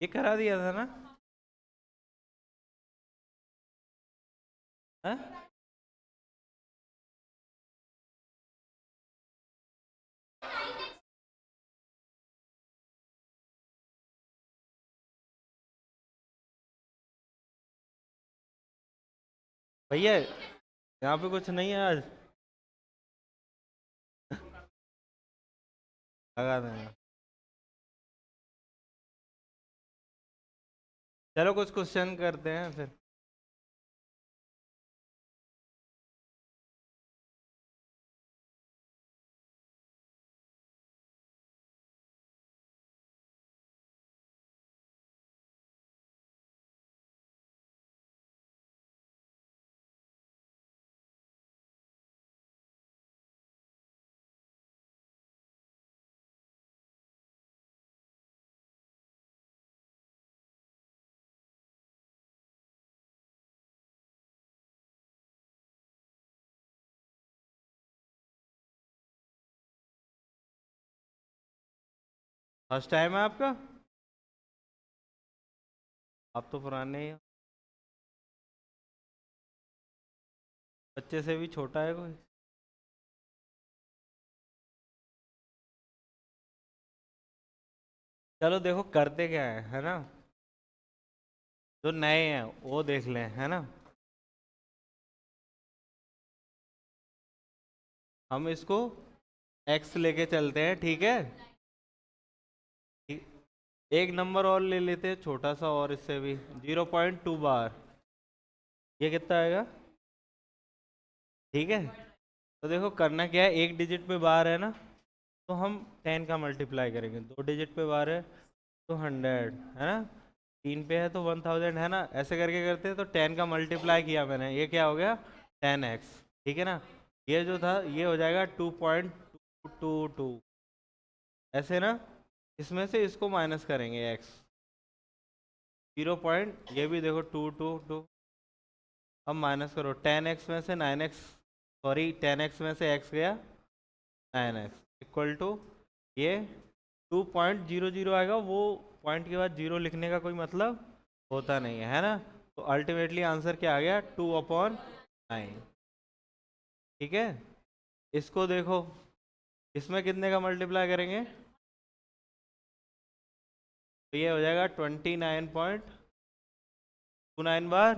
ये करा दिया था ना? हाँ? भैया यहाँ पे कुछ नहीं है आज। लगा देना। चलो कुछ क्वेश्चन करते हैं फिर। फर्स्ट टाइम है आपका? आप तो पुराने ही हो। बच्चे से भी छोटा है कोई? चलो देखो करते क्या है ना। जो नए हैं वो देख लें, है ना। हम इसको एक्स लेके चलते हैं, ठीक है। एक नंबर और ले लेते हैं छोटा सा, और इससे भी 0.2 बार। ये कितना आएगा? ठीक है। तो देखो करना क्या है, एक डिजिट पे बार है ना, तो हम 10 का मल्टीप्लाई करेंगे। दो डिजिट पे बार है तो 100, है ना। तीन पे है तो 1000, है ना। ऐसे करके करते हैं, तो 10 का मल्टीप्लाई किया मैंने, ये क्या हो गया? 10x। ठीक है ना। ये जो था ये हो जाएगा 2.22। ऐसे ना। इसमें से इसको माइनस करेंगे x। 0 ये भी देखो 222। अब माइनस करो 10x में से 9x, सॉरी 10x में से x गया 9x इक्वल टू ये 2.00 आएगा। वो पॉइंट के बाद जीरो लिखने का कोई मतलब होता नहीं है ना। तो अल्टीमेटली आंसर क्या आ गया? 2/9। ठीक है। इसको देखो, इसमें कितने का मल्टीप्लाई करेंगे? तो ये हो जाएगा 29.29 बार।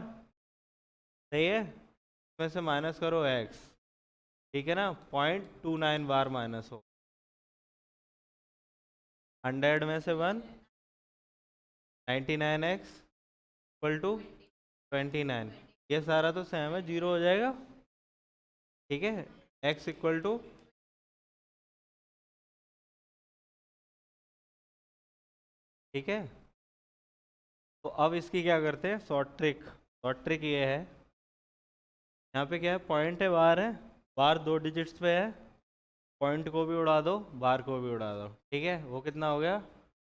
सही है। इसमें से माइनस करो x। ठीक है ना। 0.29 माइनस हो। 100 में से 1, 99x इक्वल टू 29। ये सारा तो सेम है, जीरो हो जाएगा। ठीक है। x इक्वल टू, ठीक है। तो अब इसकी क्या करते हैं, शॉर्ट ट्रिक। शॉर्ट ट्रिक ये है, यहाँ पे क्या है, पॉइंट है, बार है। बार दो डिजिट्स पे है। पॉइंट को भी उड़ा दो, बार को भी उड़ा दो। ठीक है। वो कितना हो गया?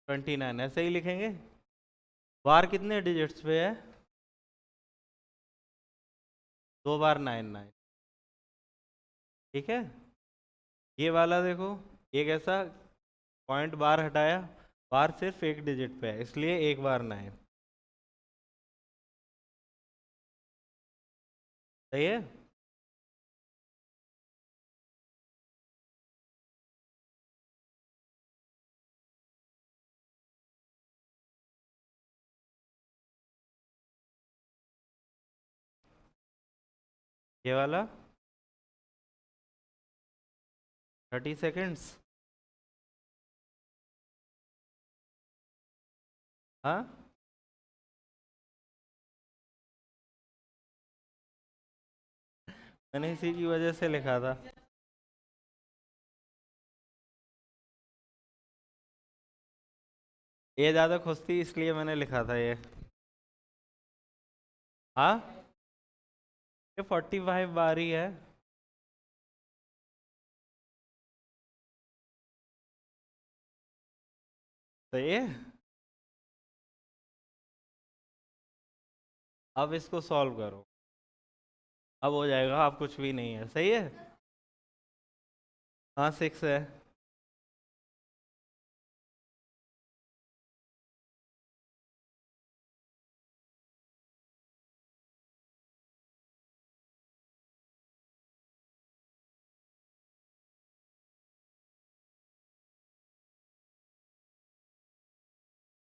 29। ऐसे ही लिखेंगे। बार कितने डिजिट्स पे है? दो बार 99। ठीक है। ये वाला देखो, ये कैसा, पॉइंट बार हटाया, बार सिर्फ एक डिजिट पे है, इसलिए एक बार 9। सही है। ये वाला 30 सेकेंड्स। हाँ। मैंने इसी की वजह से लिखा था। ये ज़्यादा खुश थी इसलिए मैंने लिखा था ये। हाँ। ये 45 बार ही है। सही है। अब इसको सॉल्व करो। अब हो जाएगा, अब कुछ भी नहीं है। सही है। हाँ 6 है।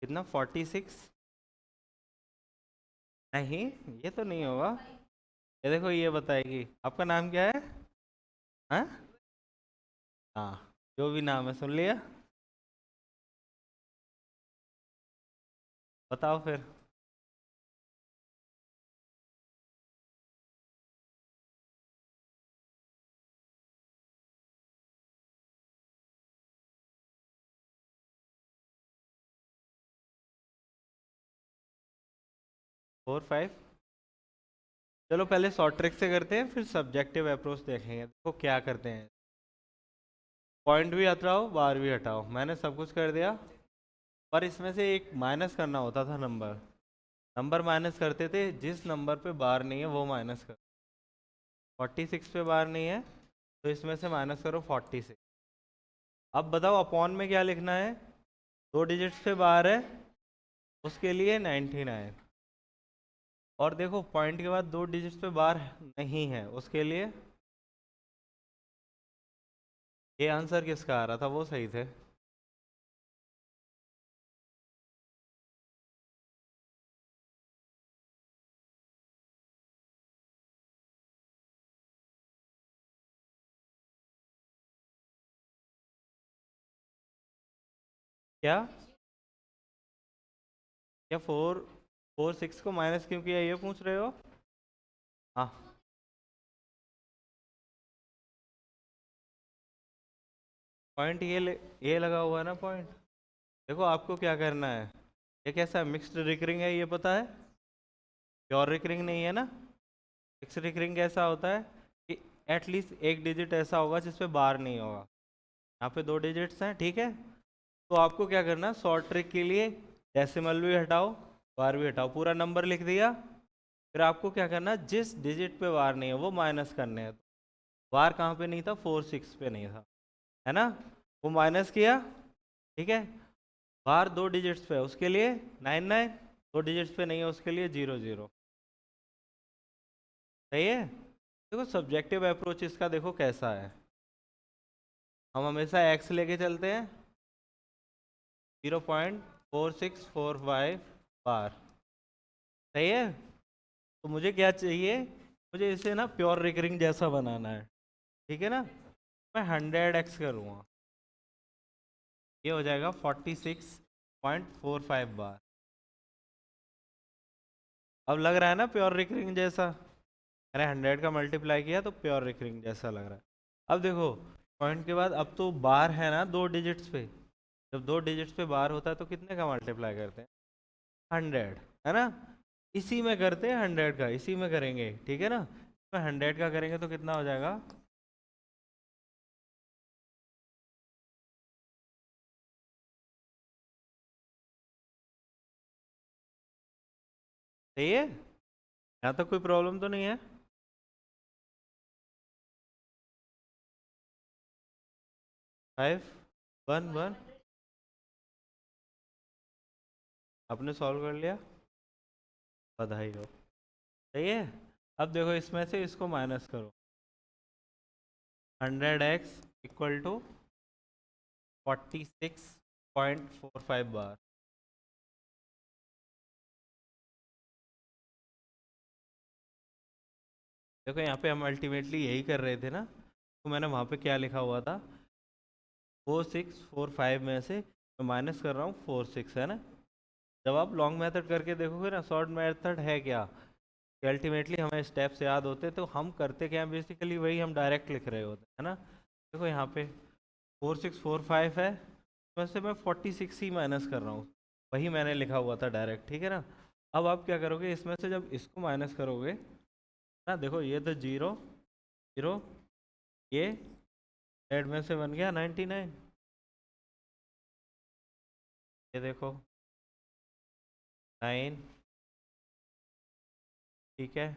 कितना 46? नहीं, ये तो नहीं होगा। ये देखो ये बताएगी। आपका नाम क्या है? हाँ हाँ, जो भी नाम है सुन लिया। बताओ फिर। 4 5। चलो पहले शॉर्ट ट्रिक से करते हैं, फिर सब्जेक्टिव अप्रोच देखेंगे। देखो क्या करते हैं। पॉइंट भी हटाओ, बार भी हटाओ, मैंने सब कुछ कर दिया। पर इसमें से एक माइनस करना होता था नंबर। नंबर माइनस करते थे, जिस नंबर पे बार नहीं है वो माइनस कर। 46 पे बार नहीं है, तो इसमें से माइनस करो 46। अब बताओ अपॉन में क्या लिखना है। दो डिजिट्स पे बार है, उसके लिए 99। और देखो पॉइंट के बाद दो डिजिट्स पे बार नहीं है, उसके लिए। ये आंसर किसका आ रहा था, वो सही थे। क्या? क्या 4 6 को माइनस क्यों किया, ये पूछ रहे हो? हाँ, पॉइंट ये लगा हुआ है ना पॉइंट। देखो आपको क्या करना है। ये कैसा मिक्स्ड रिकरिंग है, ये पता है? प्योर रिकरिंग नहीं है ना। मिक्स्ड रिकरिंग कैसा होता है कि एटलीस्ट एक डिजिट ऐसा होगा जिसपे बार नहीं होगा। यहाँ पे दो डिजिट्स हैं, ठीक है। तो आपको क्या करना है, शॉर्ट ट्रिक के लिए डेसिमल भी हटाओ, बार भी हटाओ, पूरा नंबर लिख दिया। फिर आपको क्या करना है, जिस डिजिट पे बार नहीं है वो माइनस करने हैं। बार कहाँ पे नहीं था, 4 6 पे नहीं था, है ना। वो माइनस किया, ठीक है। बार दो डिजिट्स पे है, उसके लिए 99। दो डिजिट्स पे नहीं है, उसके लिए 00। सही है। देखो सब्जेक्टिव अप्रोच इसका देखो कैसा है। हम हमेशा एक्स लेके चलते हैं, 0.4645 बार। सही है। तो मुझे क्या चाहिए, मुझे इसे ना प्योर रिकरिंग जैसा बनाना है, ठीक है ना। मैं 100x करूँगा, ये हो जाएगा 46.45 बार। अब लग रहा है ना प्योर रिकरिंग जैसा। मैंने 100 का मल्टीप्लाई किया तो प्योर रिकरिंग जैसा लग रहा है। अब देखो पॉइंट के बाद अब तो बार है ना दो डिजिट्स पे। जब दो डिजिट्स पे बार होता है तो कितने का मल्टीप्लाई करते हैं, 100, है ना। इसी में करते हैं 100 का, इसी में करेंगे, ठीक है ना। इसमें 100 का करेंगे तो कितना हो जाएगा। सही है। यहाँ तक कोई प्रॉब्लम तो नहीं है। 5 1 1। आपने सॉल्व कर लिया, बधाई हो। सही है। अब देखो इसमें से इसको माइनस करो। 100x इक्वल टू 46.45 बार। देखो यहाँ पे हम अल्टीमेटली यही कर रहे थे ना, तो मैंने वहाँ पे क्या लिखा हुआ था, 4645 में से मैं माइनस कर रहा हूँ 46, है ना। जब आप लॉन्ग मेथड करके देखोगे ना, शॉर्ट मेथड है क्या कि अल्टीमेटली हमें स्टेप्स याद होते, तो हम करते क्या हैं बेसिकली वही हम डायरेक्ट लिख रहे होते हैं ना। देखो यहाँ पे 4645 है, उसमें से मैं 46 ही माइनस कर रहा हूँ, वही मैंने लिखा हुआ था डायरेक्ट, ठीक है ना। अब आप क्या करोगे, इसमें से जब इसको माइनस करोगे ना, देखो ये तो 0 0, ये एड में से बन गया 99। ये देखो 9, ठीक है,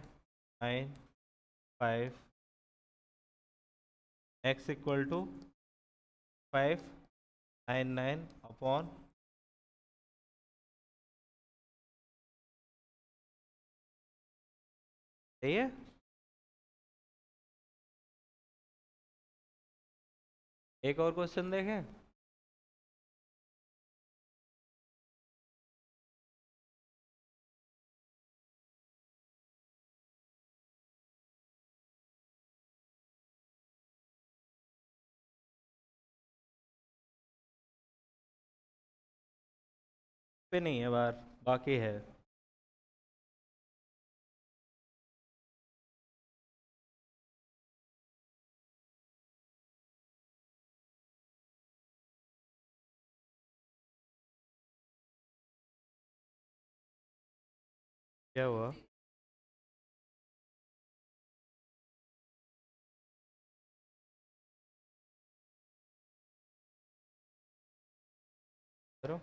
9 5, x इक्वल टू 599 अपॉन। सही है। एक और क्वेश्चन देखें। पे नहीं है बार, बाकी है। क्या हुआ? करो।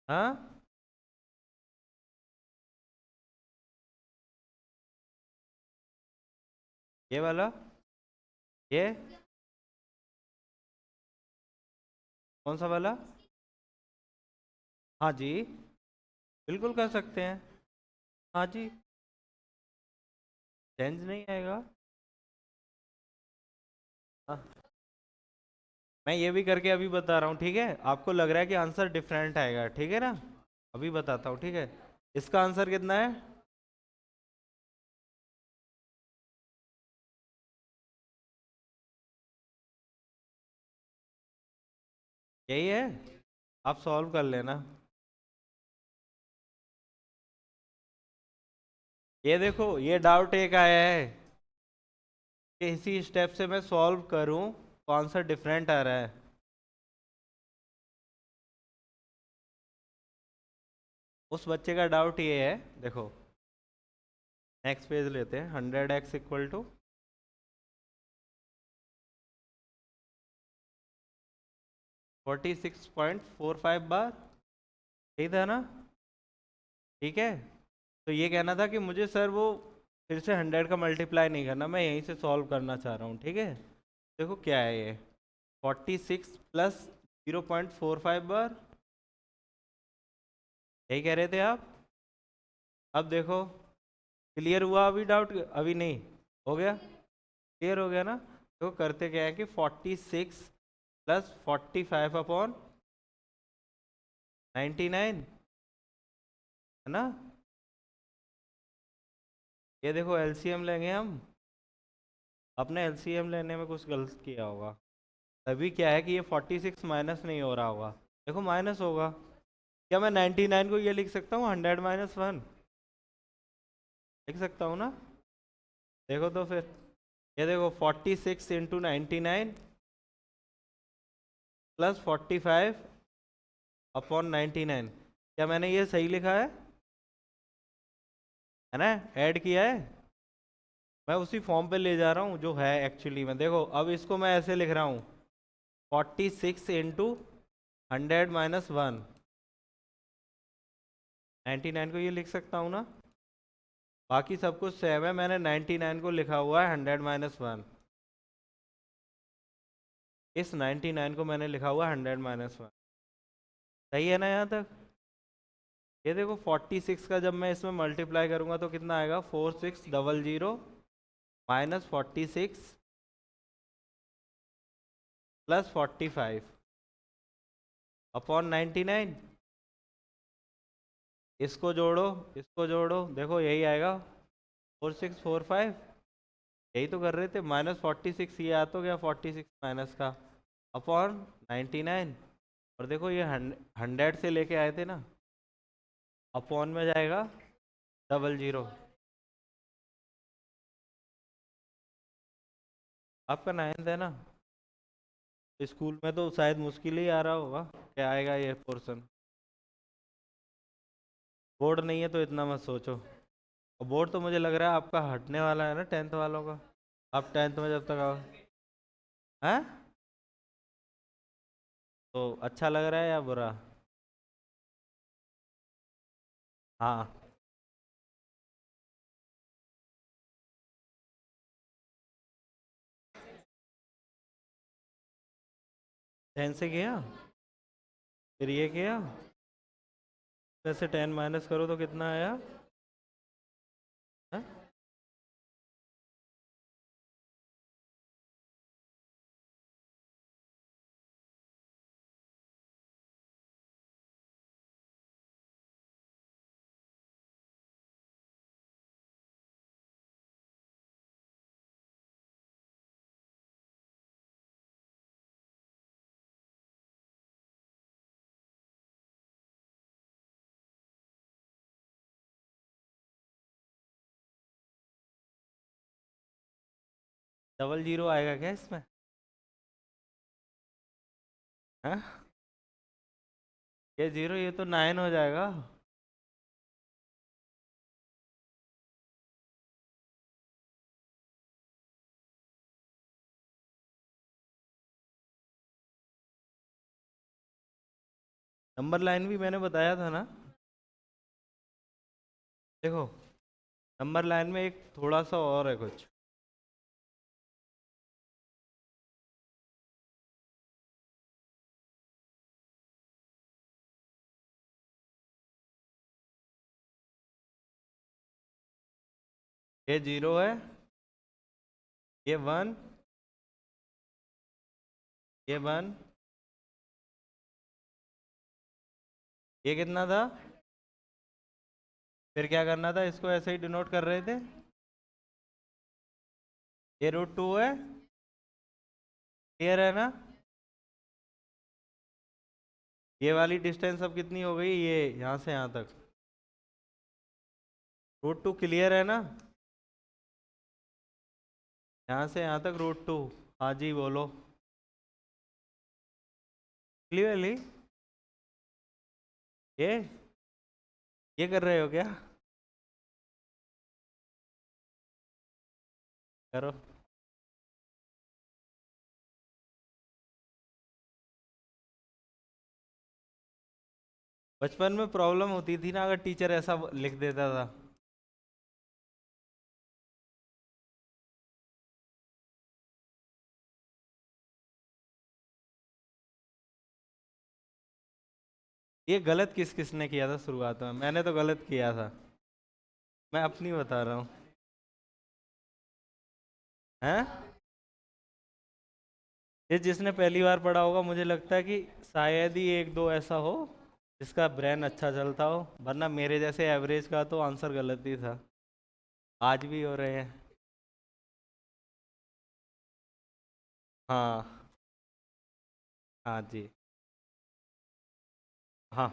हाँ, ये वाला, ये कौन सा वाला? हाँ जी, बिल्कुल कर सकते हैं। हाँ जी, चेंज नहीं आएगा। हाँ, मैं ये भी करके अभी बता रहा हूँ, ठीक है? आपको लग रहा है कि आंसर डिफरेंट आएगा, ठीक है ना? अभी बताता हूँ, ठीक है? इसका आंसर कितना है? यही है, आप सॉल्व कर लेना। ये देखो, ये डाउट एक आया है कि इसी स्टेप से मैं सॉल्व करूं तो आंसर डिफरेंट आ रहा है। उस बच्चे का डाउट ये है, देखो, नेक्स्ट पेज लेते हैं। 100x इक्वल टू 46.45 बार, यही था ना? ठीक है, तो ये कहना था कि मुझे सर वो फिर से 100 का मल्टीप्लाई नहीं करना, मैं यहीं से सॉल्व करना चाह रहा हूँ, ठीक है? देखो क्या है ये, 46 प्लस 0.45 बार, यही कह रहे थे आप? अब देखो, क्लियर हुआ अभी डाउट? अभी नहीं हो गया? क्लियर हो गया ना? तो करते क्या है कि 46 प्लस 45/99, है ना? ये देखो एलसीएम लेंगे हम, अपने एलसीएम लेने में कुछ गलत किया होगा, तभी क्या है कि ये 46 माइनस नहीं हो रहा होगा। देखो माइनस होगा। क्या मैं 99 को ये लिख सकता हूँ 100 - 1? लिख सकता हूँ ना? देखो तो फिर, ये देखो 46 × 99 प्लस 45/99, क्या मैंने ये सही लिखा है ना? ऐड किया है? मैं उसी फॉर्म पे ले जा रहा हूँ जो है एक्चुअली में। देखो अब इसको मैं ऐसे लिख रहा हूँ, 46 × 100 - 1, 99 को ये लिख सकता हूँ ना? बाकी सब कुछ सेम है, मैंने 99 को लिखा हुआ है 100 - 1, इस 99 को मैंने लिखा हुआ है 100 - 1। सही है ना यहाँ तक? ये देखो 46 का जब मैं इसमें मल्टीप्लाई करूंगा तो कितना आएगा, 4600 -46 प्लस 45/99। इसको जोड़ो, इसको जोड़ो, देखो यही आएगा 4645। यही तो कर रहे थे, -46, ये आ तो गया 46 माइनस का, अपॉन 99। और देखो ये 100 से लेके आए थे ना, अपॉन में जाएगा 00। आपका 9th है ना? स्कूल में तो शायद मुश्किल ही आ रहा होगा, क्या आएगा ये पोर्शन। बोर्ड नहीं है तो इतना मत सोचो। और बोर्ड तो मुझे लग रहा है आपका हटने वाला है ना 10th वालों का। आप 10th में जब तक आओ, हैं? तो अच्छा लग रहा है या बुरा? हाँ, 10 से किया, फिर ये किया, जैसे 10 माइनस करो तो कितना आया? हैं? डबल जीरो आएगा क्या इसमें? हाँ, ये जीरो, ये तो नाइन हो जाएगा। नंबर लाइन भी मैंने बताया था ना। देखो, नंबर लाइन में एक थोड़ा सा और है कुछ। ये जीरो है, ये वन, ये वन, ये कितना था? फिर क्या करना था? इसको ऐसे ही डिनोट कर रहे थे। ये रूट टू है, क्लियर है ना? ये वाली डिस्टेंस अब कितनी हो गई? ये यहाँ से यहाँ तक रूट टू, क्लियर है ना? यहाँ से यहाँ तक रूट टू। हाँ जी बोलो, क्लियरली। ये कर रहे हो क्या? करो। बचपन में प्रॉब्लम होती थी ना अगर टीचर ऐसा लिख देता था। ये गलत किस किसने किया था शुरुआत में? मैंने तो गलत किया था। मैं अपनी बता रहा हूँ। हैं? ये जिसने पहली बार पढ़ा होगा, मुझे लगता है कि शायद ही एक दो ऐसा हो जिसका ब्रेन अच्छा चलता हो, वरना मेरे जैसे एवरेज का तो आंसर गलत ही था। आज भी हो रहे हैं। हाँ। हाँ जी। हाँ,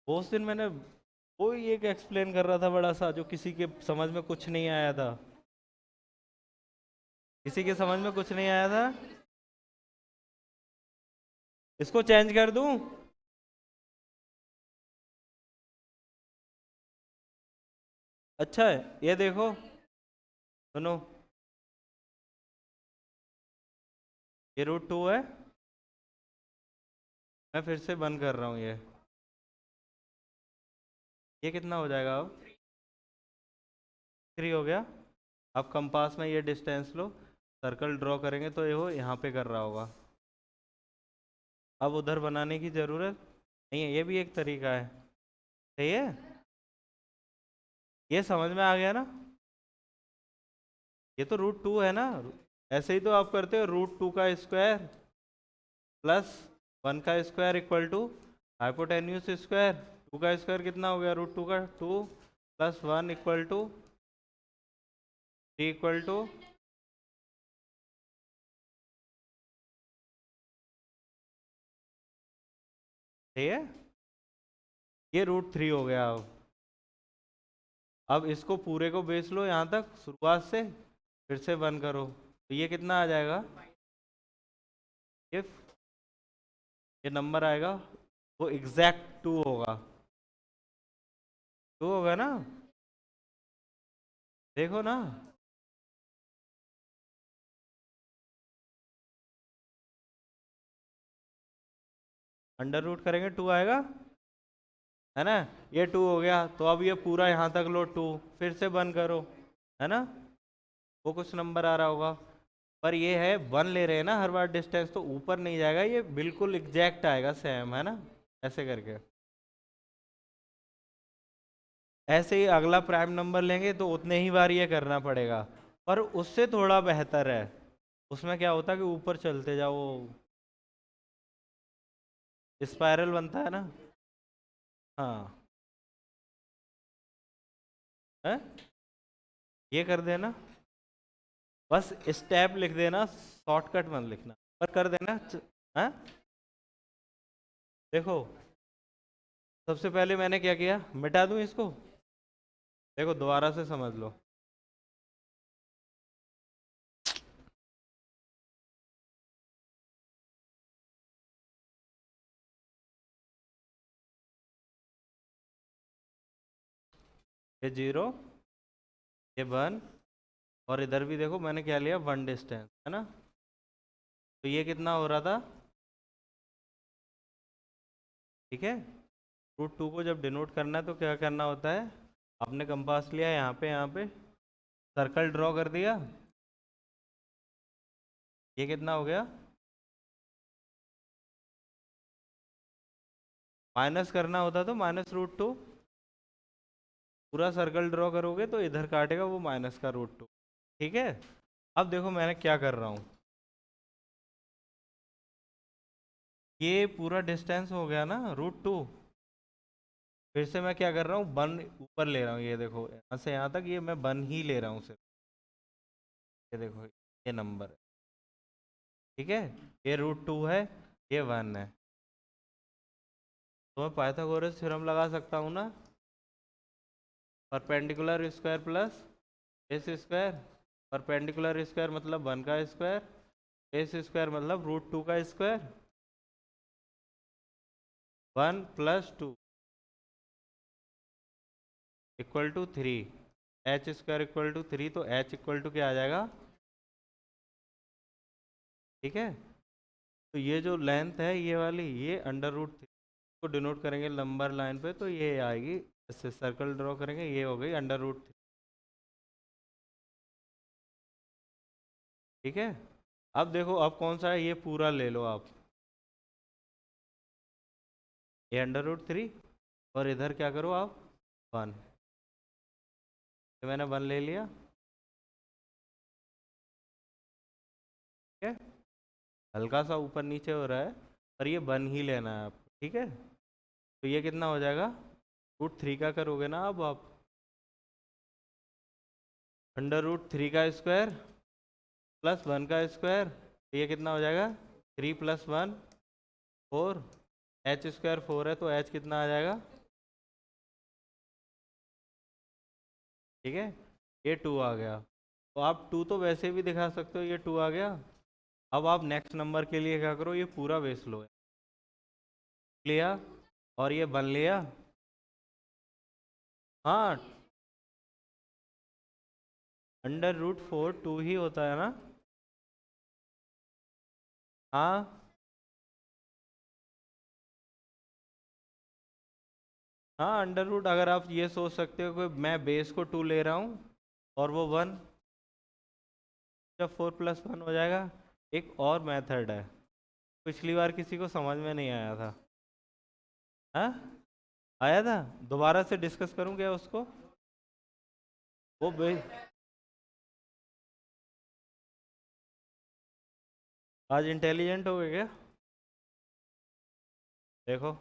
वो उस दिन मैंने कोई एक एक्सप्लेन कर रहा था बड़ा सा, जो किसी के समझ में कुछ नहीं आया था। किसी के समझ में कुछ नहीं आया था। इसको चेंज कर दूं? अच्छा है, ये देखो, सुनो। ये रूट टू है, मैं फिर से बंद कर रहा हूँ ये कितना हो जाएगा अब? थ्री हो गया। अब कंपास में ये डिस्टेंस लो, सर्कल ड्रॉ करेंगे तो ये वो यहाँ पे कर रहा होगा। अब उधर बनाने की ज़रूरत नहीं है, ये भी एक तरीका है। सही है, ये समझ में आ गया ना? ये तो रूट टू है ना। ऐसे ही तो आप करते हो, रूट टू का स्क्वायर प्लस वन का square equal to hypotenuse square. Two का स्क्वायर कितना हो गया? रूट टू का two, plus one equal to three equal to. ठीक है, ये रूट थ्री हो गया। अब इसको पूरे को बेच लो यहाँ तक शुरुआत से, फिर से वन करो तो ये कितना आ जाएगा? ये ये नंबर आएगा, वो एग्जैक्ट टू होगा। टू होगा ना? देखो ना। अंडर रूट करेंगे टू आएगा, है ना? ये टू हो गया, तो अब ये पूरा यहाँ तक लो टू, फिर से वन करो, है ना? वो कुछ नंबर आ रहा होगा। पर ये है वन ले रहे हैं ना हर बार डिस्टेंस, तो ऊपर नहीं जाएगा, ये बिल्कुल एग्जैक्ट आएगा सेम, है ना? ऐसे करके। ऐसे ही अगला प्राइम नंबर लेंगे तो उतने ही बार ये करना पड़ेगा। पर उससे थोड़ा बेहतर है, उसमें क्या होता है कि ऊपर चलते जाओ, स्पाइरल बनता है ना। हाँ। है, ये कर देना, बस स्टेप लिख देना, शॉर्टकट मत लिखना, पर कर देना। हाँ, देखो, सबसे पहले मैंने क्या किया, मिटा दूं इसको? देखो दोबारा से समझ लो। ये 0, ये 1, और इधर भी देखो मैंने क्या लिया, 1 डिस्टेंस, है ना। तो ये कितना हो रहा था, ठीक है। √2 को जब डिनोट करना है तो क्या करना होता है, आपने कंपास लिया यहाँ पे सर्कल ड्रॉ कर दिया, ये कितना हो गया, माइनस करना होता तो -√2, पूरा सर्कल ड्रॉ करोगे तो इधर काटेगा वो माइनस का √2, ठीक है। अब देखो मैंने क्या कर रहा हूँ, ये पूरा डिस्टेंस हो गया ना √2, फिर से मैं क्या कर रहा हूँ, 1 ऊपर ले रहा हूँ, ये देखो यहाँ से यहाँ तक ये मैं 1 ही ले रहा हूँ सिर्फ, ये देखो ये नंबर है, ठीक है। ये √2 है, ये 1 है, तो मैं पाइथागोरस थ्योरम लगा सकता हूँ ना, perpendicular square plus base square, perpendicular square मतलब 1 का स्क्वायर, बेस स्क्वायर मतलब √2 का स्क्वायर, 1 + 2 = 3, h स्क्वायर = 3, तो h इक्वल टू क्या आ जाएगा, ठीक है। तो ये जो लेंथ है ये वाली, ये √3 को डिनोट करेंगे नंबर लाइन पे, तो ये आएगी, इससे सर्कल ड्रॉ करेंगे, ये हो गई √3, ठीक है। अब देखो अब कौन सा है, ये पूरा ले लो आप, ये √3, और इधर क्या करो आप, 1, तो मैंने 1 ले लिया, ठीक है। हल्का सा ऊपर नीचे हो रहा है, पर ये 1 ही लेना है आपको, ठीक है। तो ये कितना हो जाएगा, √3 का करोगे ना अब आप, √3 का स्क्वायर प्लस 1 का स्क्वायर, तो ये कितना हो जाएगा, 3 + 1 4, h स्क्वायर 4 है तो h कितना आ जाएगा, ठीक है। ये 2 आ गया, तो आप 2 तो वैसे भी दिखा सकते हो, ये 2 आ गया। अब आप नेक्स्ट नंबर के लिए क्या करो, ये पूरा बेस लो, लिया, और ये 1 लिया, हाँ, √4 2 ही होता है ना, हाँ हाँ, अंडर रूट अगर आप ये सोच सकते हो कि मैं बेस को 2 ले रहा हूँ और वो 1, जब 4 + 1 हो जाएगा। एक और मेथड है, पिछली बार किसी को समझ में नहीं आया था, हाँ आया था, दोबारा से डिस्कस करूँ क्या उसको, वो बेस, आज इंटेलिजेंट हो गए क्या, देखो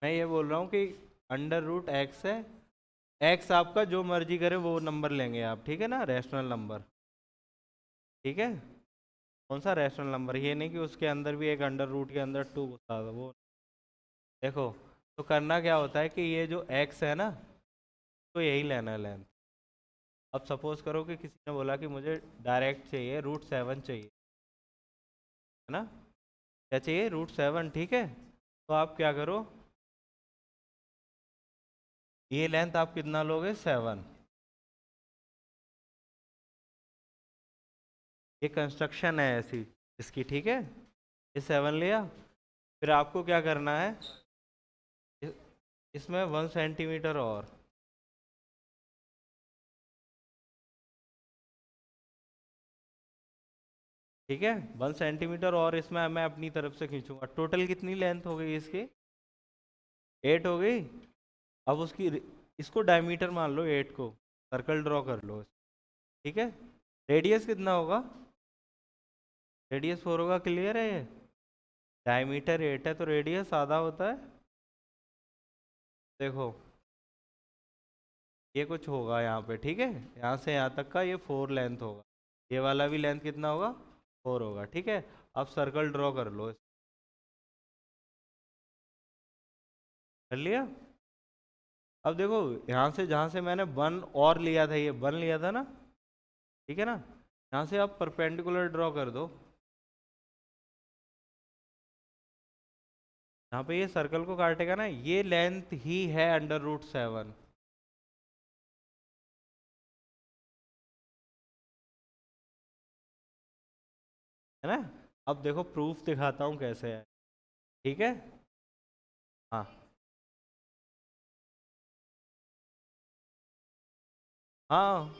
मैं ये बोल रहा हूँ कि √x है, x आपका जो मर्जी करे वो नंबर लेंगे आप, ठीक है ना, रैशनल नंबर, ठीक है। कौन सा रैशनल नंबर, ये नहीं कि उसके अंदर भी एक √, के अंदर 2 घुसा दो, वो देखो। तो करना क्या होता है कि ये जो x है ना, तो यही लेना है लेंथ। अब सपोज करो कि किसी ने बोला कि मुझे डायरेक्ट चाहिए, √7 चाहिए, है ना, क्या चाहिए, √7, ठीक है। तो आप क्या करो, ये लेंथ आप कितना लोगे, 7, ये कंस्ट्रक्शन है ऐसी इसकी, ठीक है। ये 7 लिया, फिर आपको क्या करना है, इस- इसमें 1 सेंटीमीटर और, ठीक है, 1 सेंटीमीटर और इसमें मैं अपनी तरफ से खींचूंगा, टोटल कितनी लेंथ हो गई इसकी, 8 हो गई। अब उसकी इसको डायमीटर मान लो 8 को, सर्कल ड्रॉ कर लो, ठीक है। रेडियस कितना होगा, रेडियस 4 होगा, क्लियर है ये, डायमीटर 8 है तो रेडियस आधा होता है, देखो ये कुछ होगा यहाँ पे, ठीक है, यहाँ से यहाँ तक का ये 4 लेंथ होगा, ये वाला भी लेंथ कितना होगा, 4 होगा, ठीक है। अब सर्कल ड्रॉ कर लो। कर लिया? अब देखो, यहाँ से जहाँ से मैंने वन और लिया था, ये वन लिया था ना, ठीक है ना, यहाँ से आप परपेंडिकुलर ड्रॉ कर दो। यहाँ पे ये सर्कल को काटेगा ना, ये लेंथ ही है √7। है ना? अब देखो प्रूफ दिखाता हूँ कैसे है। ठीक है। हाँ हाँ,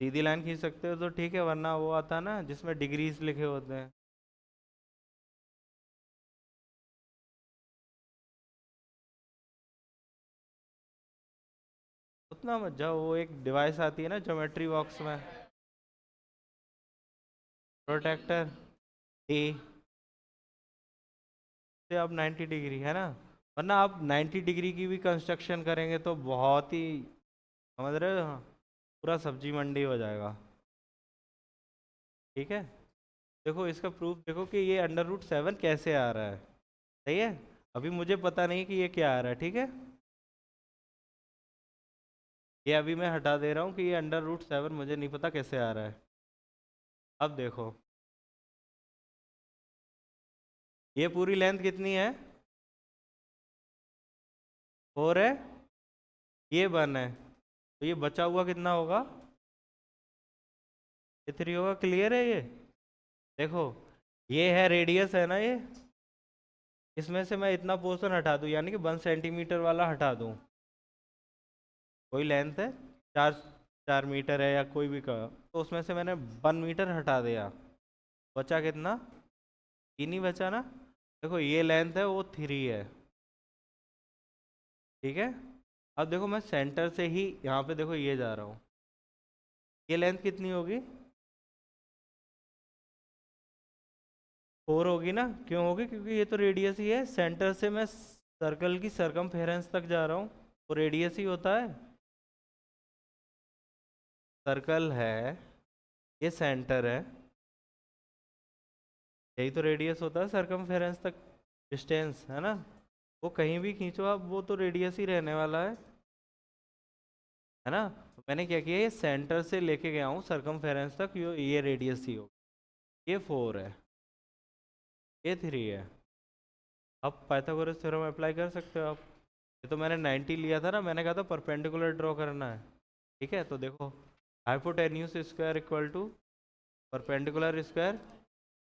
सीधी लाइन खींच सकते हो तो ठीक है, वरना वो आता है ना जिसमें डिग्रीज लिखे होते हैं। उतना मत जाओ, वो एक डिवाइस आती है ना ज्योमेट्री बॉक्स में, प्रोटेक्टर ए, से आप 90 डिग्री, है ना, वरना आप 90 डिग्री की भी कंस्ट्रक्शन करेंगे तो बहुत ही, समझ रहे हो, पूरा सब्जी मंडी हो जाएगा। ठीक है। देखो इसका प्रूफ देखो कि ये √7 कैसे आ रहा है। सही है। अभी मुझे पता नहीं कि ये क्या आ रहा है। ठीक है, ये अभी मैं हटा दे रहा हूँ कि ये √7 मुझे नहीं पता कैसे आ रहा है। अब देखो, ये पूरी लेंथ कितनी है? 4 है, ये 1 है, तो ये बचा हुआ कितना होगा? ये 3 होगा। क्लियर है ये? देखो, ये है रेडियस, है ना ये, इसमें से मैं इतना पोर्शन हटा दूं, यानी कि 1 सेंटीमीटर वाला हटा दूं, कोई लेंथ है 4 4 मीटर है या कोई भी का, तो उसमें से मैंने 1 मीटर हटा दिया, बचा कितना? 3 ही बचा ना। देखो ये लेंथ है वो 3 है। ठीक है। अब देखो मैं सेंटर से ही यहाँ पे देखो ये जा रहा हूँ, ये लेंथ कितनी होगी? 4 होगी ना। क्यों होगी? क्योंकि ये तो रेडियस ही है, सेंटर से मैं सर्कल की सरकमफेरेंस तक जा रहा हूँ, वो रेडियस ही होता है। सर्कल है, ये सेंटर है, यही तो रेडियस होता है सरकमफेरेंस तक, डिस्टेंस, है ना, वो कहीं भी खींचो आप, वो तो रेडियस ही रहने वाला है ना। तो मैंने क्या किया, ये सेंटर से लेके गया हूँ सरकमफेरेंस तक, ये रेडियस ही हो, ये 4 है, ये 3 है। अब पाइथागोरस थ्योरम अप्लाई कर सकते हो आप। ये तो मैंने 90 लिया था ना, मैंने कहा था परपेंडिकुलर ड्रॉ करना है। ठीक है, तो देखो, hypotenuse square equal to perpendicular square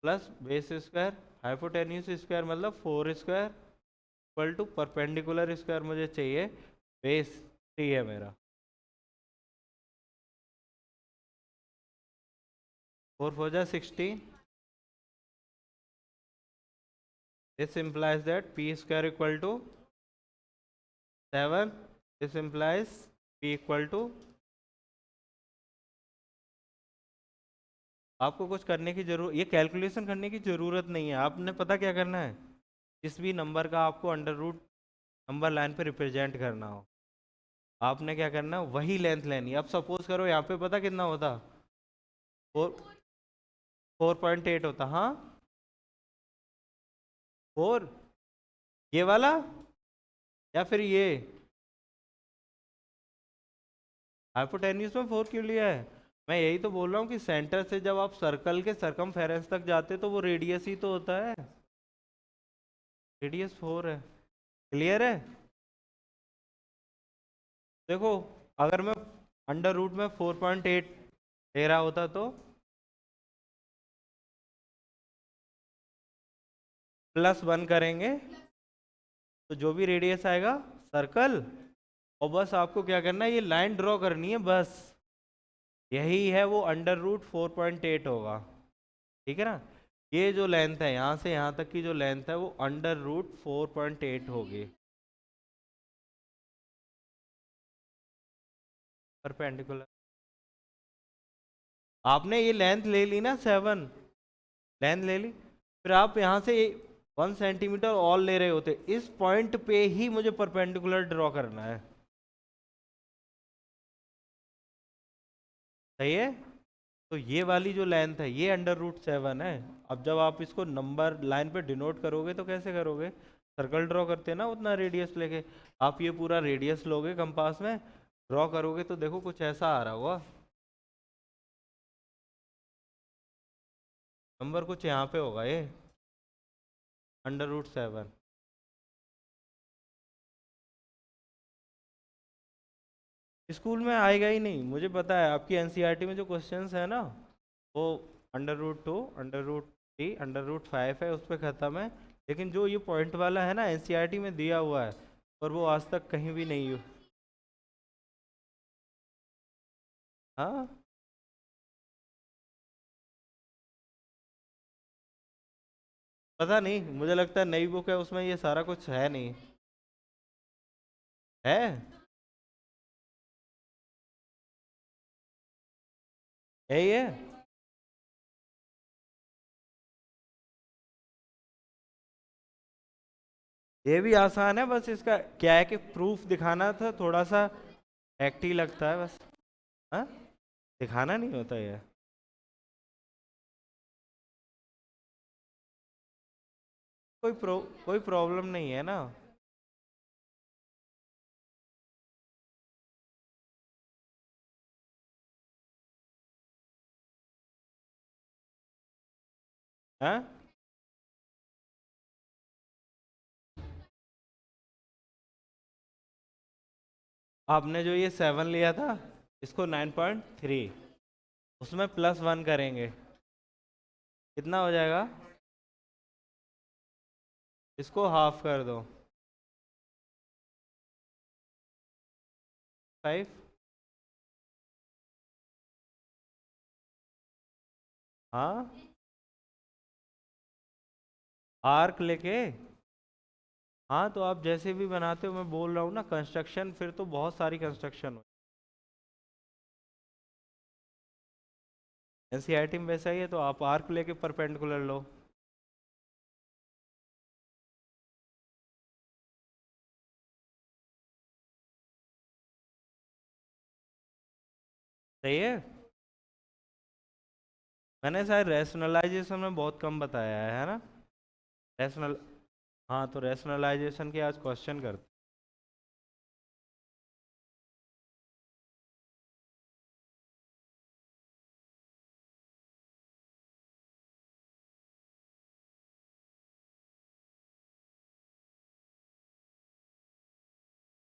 plus base square, hypotenuse square मतलब 4 square equal to perpendicular square मुझे चाहिए, बेस 3 है मेरा। 4 4 जा 16। This implies that p square equal to 7. This implies p equal to, आपको कुछ करने की जरूरत, ये कैलकुलेशन करने की जरूरत नहीं है। आपने पता क्या करना है, जिस भी नंबर का आपको अंडर रूट नंबर लाइन पे रिप्रेजेंट करना हो, आपने क्या करना है, वही लेंथ लेनी है। अब सपोज करो यहाँ पे पता कितना होता, 4.8 होता। हाँ, 4, ये वाला या फिर ये, हाइपोटेन्यूज में 4 क्यों लिया है? मैं यही तो बोल रहा हूँ कि सेंटर से जब आप सर्कल के सरकमफेरेंस तक जाते तो वो रेडियस ही तो होता है, रेडियस 4 है। क्लियर है? देखो, अगर मैं अंडर रूट में 4.8 ले रहा होता तो +1 करेंगे, तो जो भी रेडियस आएगा सर्कल, और बस आपको क्या करना है, ये लाइन ड्रॉ करनी है बस, यही है वो √4.8 होगा। ठीक है ना, ये जो लेंथ है यहाँ से यहाँ तक की जो लेंथ है वो √4.8 होगी, परपेंडिकुलर। आपने ये लेंथ ले ली ना 7, लेंथ ले ली, फिर आप यहाँ से 1 सेंटीमीटर और ले रहे होते, इस पॉइंट पे ही मुझे परपेंडिकुलर ड्रॉ करना है। सही है? तो ये वाली जो लेंथ है ये अंडर रूट 7 है। अब जब आप इसको नंबर लाइन पे डिनोट करोगे तो कैसे करोगे? सर्कल ड्रॉ करते हैं ना उतना रेडियस लेके। आप ये पूरा रेडियस लोगे कंपास में, ड्रॉ करोगे तो देखो कुछ ऐसा आ रहा होगा। नंबर कुछ यहाँ पे होगा ये, अंडर रूट 7। स्कूल में आएगा ही नहीं, मुझे पता है। आपकी एनसीईआरटी में जो क्वेश्चंस है ना, वो under root 2, under root 3, under root 5 है, उस पर ख़त्म है। लेकिन जो ये पॉइंट वाला है ना, एनसीईआरटी में दिया हुआ है, और वो आज तक कहीं भी नहीं हुआ। हाँ, पता नहीं, मुझे लगता है नई बुक है उसमें ये सारा कुछ है नहीं। है। है ये। ये भी आसान है, बस इसका क्या है कि प्रूफ दिखाना था थोड़ा सा, एक्टी लगता है बस। हाँ, दिखाना नहीं होता ये। कोई प्रॉब्लम नहीं है ना। हाँ, आपने जो ये 7 लिया था, इसको 9.3, उसमें +1 करेंगे, कितना हो जाएगा? इसको हाफ कर दो, 5। हाँ, आर्क लेके। हाँ, तो आप जैसे भी बनाते हो, मैं बोल रहा हूँ ना, कंस्ट्रक्शन फिर तो बहुत सारी कंस्ट्रक्शन हो। एनसीईआरटी में वैसा ही है, तो आप आर्क लेके परपेंडिकुलर लो। सही है। मैंने शायद रैशनलाइजेशन में बहुत कम बताया है ना? रैशनल। हाँ, तो रैशनलाइजेशन के आज क्वेश्चन करते।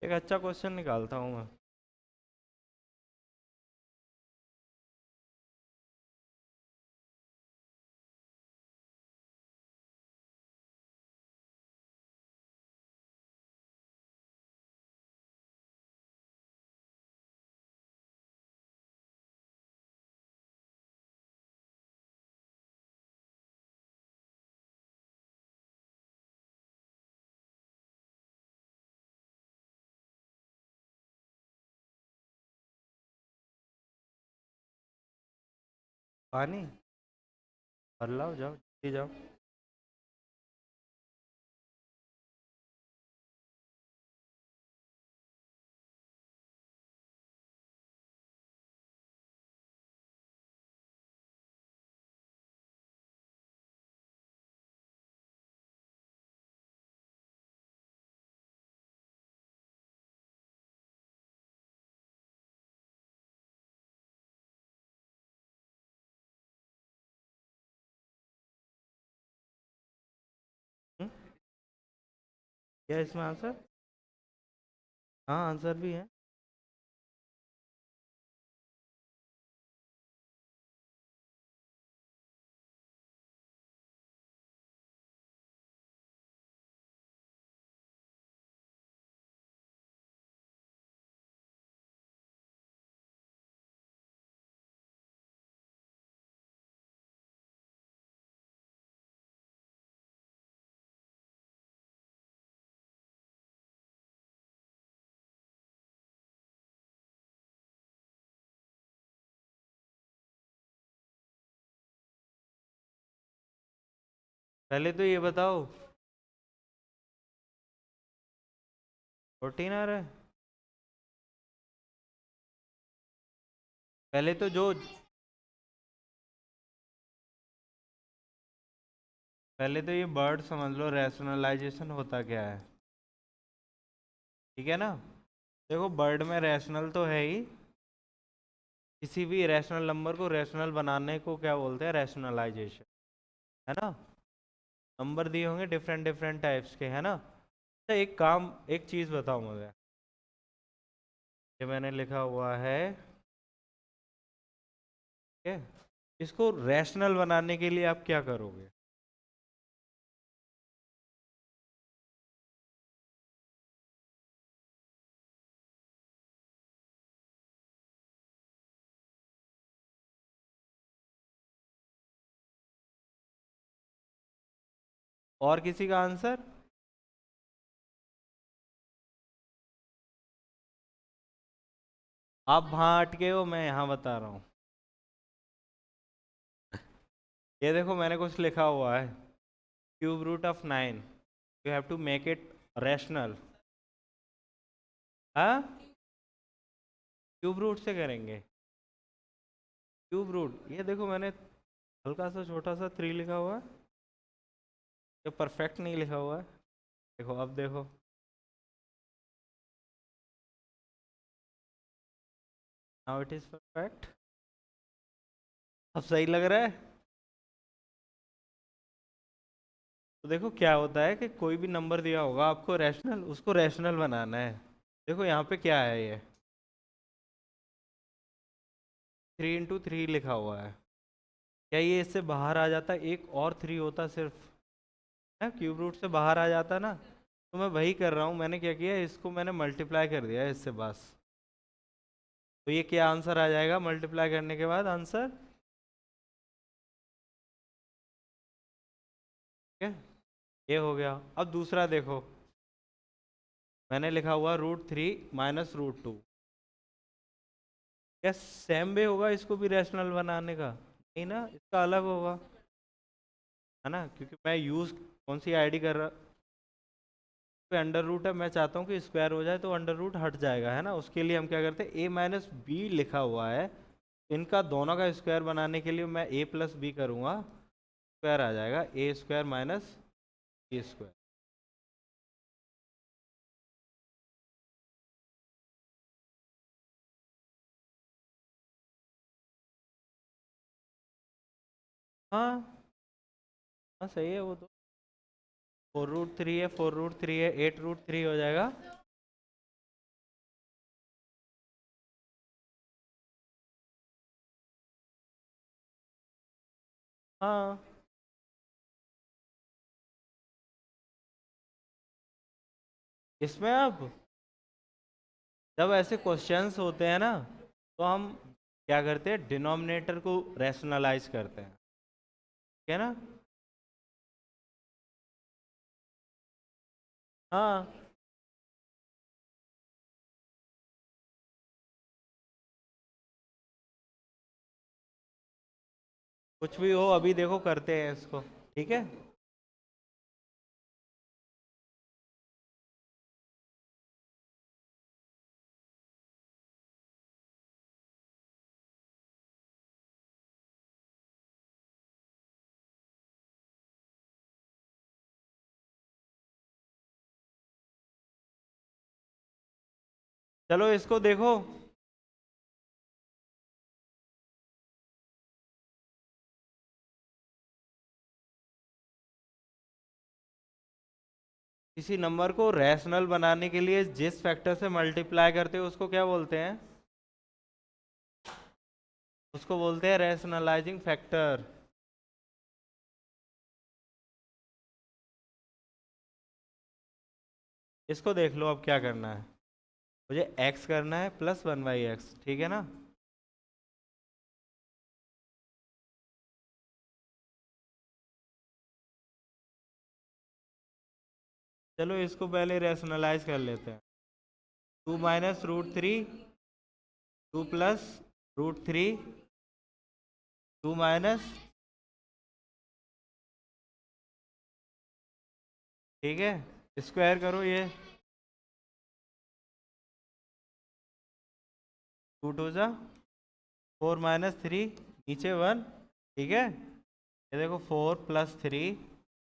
एक अच्छा क्वेश्चन निकालता हूँ मैं। पानी भर लाओ, जाओ जल्दी जाओ। हम्म, क्या है इसमें आंसर? हाँ, आंसर भी है। पहले तो ये बताओ, 14 आ रहा है। पहले तो जो पहले तो ये बर्ड समझ लो, रैशनलाइजेशन होता क्या है, ठीक है ना। देखो बर्ड में रैशनल तो है ही, किसी भी रैशनल नंबर को रैशनल बनाने को क्या बोलते हैं, रैशनलाइजेशन, है ना। नंबर दिए होंगे डिफरेंट डिफरेंट टाइप्स के, है ना। अच्छा एक काम, एक चीज़ बताओ मुझे, ये मैंने लिखा हुआ है, ठीक है, इसको रैशनल बनाने के लिए आप क्या करोगे। और किसी का आंसर। आप वहां अटके हो, मैं यहाँ बता रहा हूँ। ये देखो मैंने कुछ लिखा हुआ है, cube root of 9, you have to make it rational. हाँ, क्यूब रूट से करेंगे। क्यूब रूट, ये देखो मैंने हल्का सा छोटा सा 3 लिखा हुआ है, ये परफेक्ट नहीं लिखा हुआ है। देखो अब देखो, नाउ इट इज परफेक्ट। अब सही लग रहा है। तो देखो क्या होता है कि कोई भी नंबर दिया होगा आपको रैशनल, उसको रैशनल बनाना है। देखो यहाँ पे क्या है, ये 3 × 3 लिखा हुआ है, क्या ये इससे बाहर आ जाता, एक और 3 होता सिर्फ, है क्यूब रूट से बाहर आ जाता ना। तो मैं वही कर रहा हूँ, मैंने क्या किया, इसको मैंने मल्टीप्लाई कर दिया इससे बस। तो ये क्या आंसर आ जाएगा मल्टीप्लाई करने के बाद आंसर, ठीक है। ये हो गया। अब दूसरा देखो, मैंने लिखा हुआ √3 माइनस √2, क्या सेम वे होगा इसको भी रैशनल बनाने का, नहीं ना, इसका अलग होगा, है ना, क्योंकि मैं यूज कौन सी आईडी कर रहा, पे अंडर रूट है, मैं चाहता हूँ कि स्क्वायर हो जाए तो अंडर रूट हट जाएगा, है ना। उसके लिए हम क्या करते हैं, a माइनस बी लिखा हुआ है, इनका दोनों का स्क्वायर बनाने के लिए मैं a प्लस बी करूँगा, स्क्वायर आ जाएगा ए स्क्वायर माइनस बी स्क्वायर। हाँ, हाँ सही है वो तो, 4√3 है, 4√3 है, 8√3 हो जाएगा। हाँ, इसमें अब जब ऐसे क्वेश्चंस होते हैं ना, तो हम क्या करते हैं, डिनोमिनेटर को रैशनलाइज करते हैं, ठीक है ना। हाँ, कुछ भी हो, अभी देखो करते हैं इसको, ठीक है। चलो इसको देखो, किसी नंबर को रैशनल बनाने के लिए जिस फैक्टर से मल्टीप्लाई करते हो उसको क्या बोलते हैं, उसको बोलते हैं रैशनलाइजिंग फैक्टर। इसको देख लो अब क्या करना है, मुझे x करना है प्लस 1/x, ठीक है ना। चलो इसको पहले रैशनलाइज कर लेते हैं, 2 - √3, 2 + √3, 2 माइनस, ठीक है, स्क्वायर करो ये, 2 × 2 = 4 - 3, नीचे 1, ठीक है। ये देखो 4 + 3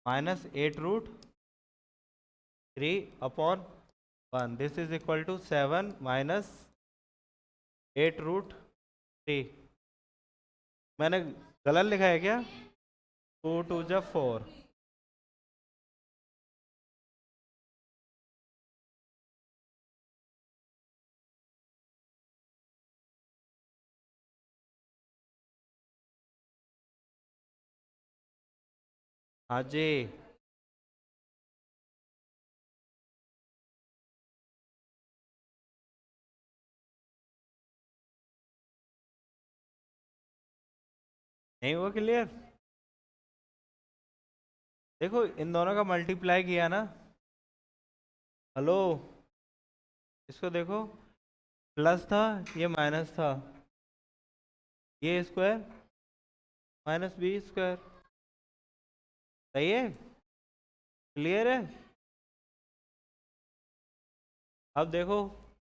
minus 8√3/1, this is equal to 7 minus 8√3। मैंने गलत लिखा है क्या? 2 2 जा 4। हाँ जी। नहीं हुआ क्लियर? देखो इन दोनों का मल्टीप्लाई किया ना। हेलो, इसको देखो, प्लस था, ये माइनस था, ये स्क्वायर माइनस बी स्क्वायर। सही है? क्लियर है? अब देखो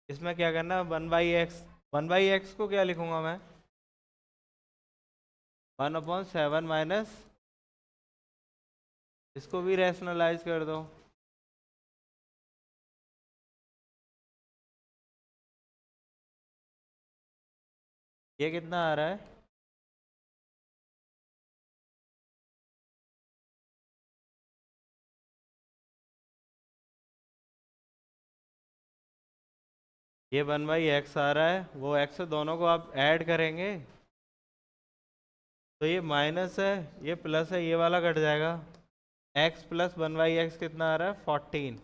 इसमें क्या करना, 1/x। 1/x को क्या लिखूंगा मैं? 1/7 माइनस, इसको भी रैशनलाइज कर दो। ये कितना आ रहा है? ये 1/x आ रहा है, वो x से दोनों को आप ऐड करेंगे तो ये माइनस है, ये प्लस है, ये वाला कट जाएगा। x प्लस 1/x कितना आ रहा है? 14।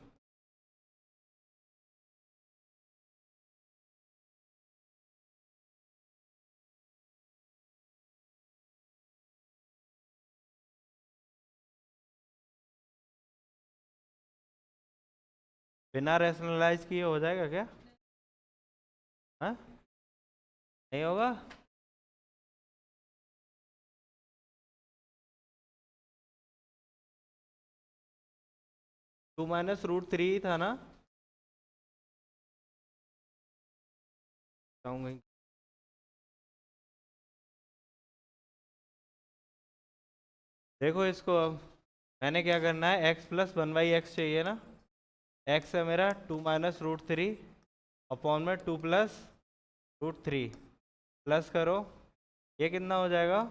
बिना रैशनलाइज किए हो जाएगा क्या? हाँ, नहीं होगा? 2 - √3 था ना? बताऊंगा। देखो इसको, अब मैंने क्या करना है, x प्लस 1/x चाहिए ना। x है मेरा 2 - √3 अपॉन में 2 + √3, प्लस करो, ये कितना हो जाएगा?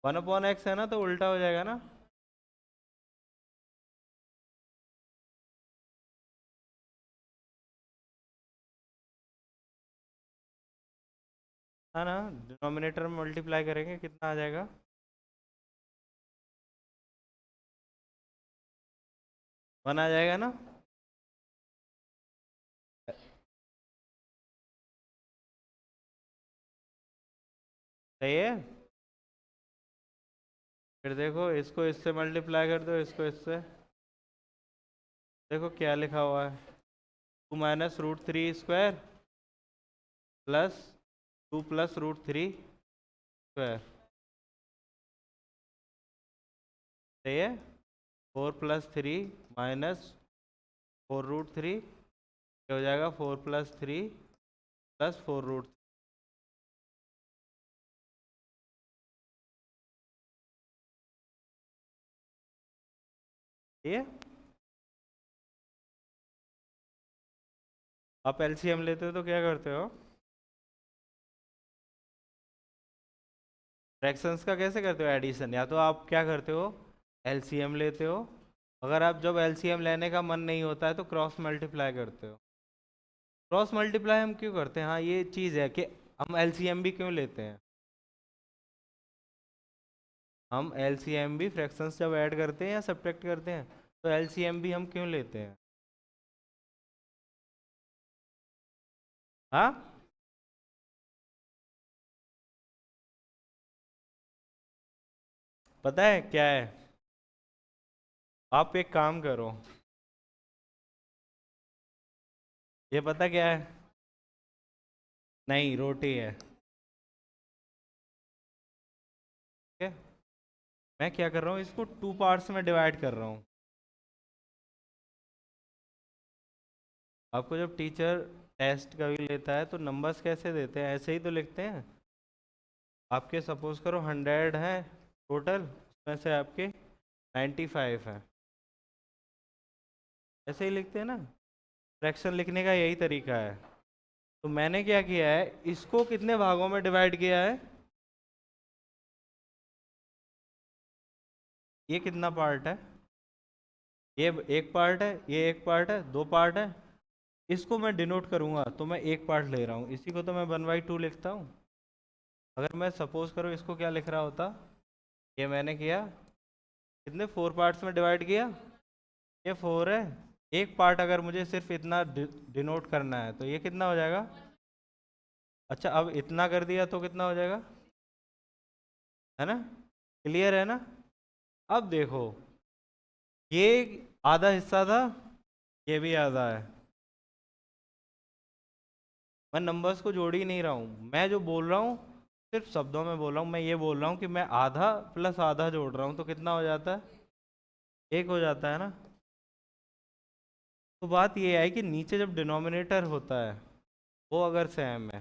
1/x है ना, तो उल्टा हो जाएगा ना। है ना, डिनोमिनेटर में मल्टीप्लाई करेंगे कितना आ जाएगा? 1 आ जाएगा ना। सही है? फिर देखो इसको इससे मल्टीप्लाई कर दो, इसको इससे। देखो क्या लिखा हुआ है, 2 - √3² प्लस 2 + √3²। सही है? 4 + 3 -4√3, ये हो जाएगा 4 + 3 + 4√3। ये आप एलसीएम लेते हो तो क्या करते हो? फ्रैक्शंस का कैसे करते हो एडिशन? या तो आप क्या करते हो, एलसीएम लेते हो। अगर आप जब एलसीएम लेने का मन नहीं होता है तो क्रॉस मल्टीप्लाई करते हो। क्रॉस मल्टीप्लाई हम क्यों करते हैं? हाँ, ये चीज़ है कि हम एलसीएम भी क्यों लेते हैं। हम एलसीएम भी, फ्रैक्शंस जब ऐड करते हैं या सब्ट्रैक्ट करते हैं, तो एलसीएम भी हम क्यों लेते हैं? हाँ, पता है क्या है? आप एक काम करो, ये पता क्या है? नहीं, रोटी है। ठीक है, मैं क्या कर रहा हूँ, इसको 2 पार्ट्स में डिवाइड कर रहा हूँ। आपको जब टीचर टेस्ट कभी लेता है तो नंबर्स कैसे देते हैं? ऐसे ही तो लिखते हैं। आपके सपोज करो 100 हैं टोटल, उसमें से आपके 95 है। ऐसे ही लिखते हैं ना, फ्रैक्शन लिखने का यही तरीका है। तो मैंने क्या किया है, इसको कितने भागों में डिवाइड किया है, ये कितना पार्ट है, ये एक पार्ट है, ये एक पार्ट है, दो पार्ट है। इसको मैं डिनोट करूंगा तो मैं एक पार्ट ले रहा हूँ, इसी को तो मैं 1/2 लिखता हूँ। अगर मैं सपोज करो इसको क्या लिख रहा होता, ये मैंने किया, कितने 4 पार्ट्स में डिवाइड किया, ये 4 है। एक पार्ट अगर मुझे सिर्फ इतना डिनोट करना है तो ये कितना हो जाएगा। अच्छा, अब इतना कर दिया तो कितना हो जाएगा, है ना, क्लियर है ना। अब देखो, ये आधा हिस्सा था, ये भी आधा है। मैं नंबर्स को जोड़ ही नहीं रहा हूँ, मैं जो बोल रहा हूँ सिर्फ शब्दों में बोल रहा हूँ। मैं ये बोल रहा हूँ कि मैं आधा प्लस आधा जोड़ रहा हूँ तो कितना हो जाता है, एक हो जाता है ना। तो बात ये है कि नीचे जब डिनोमिनेटर होता है वो अगर सेम है,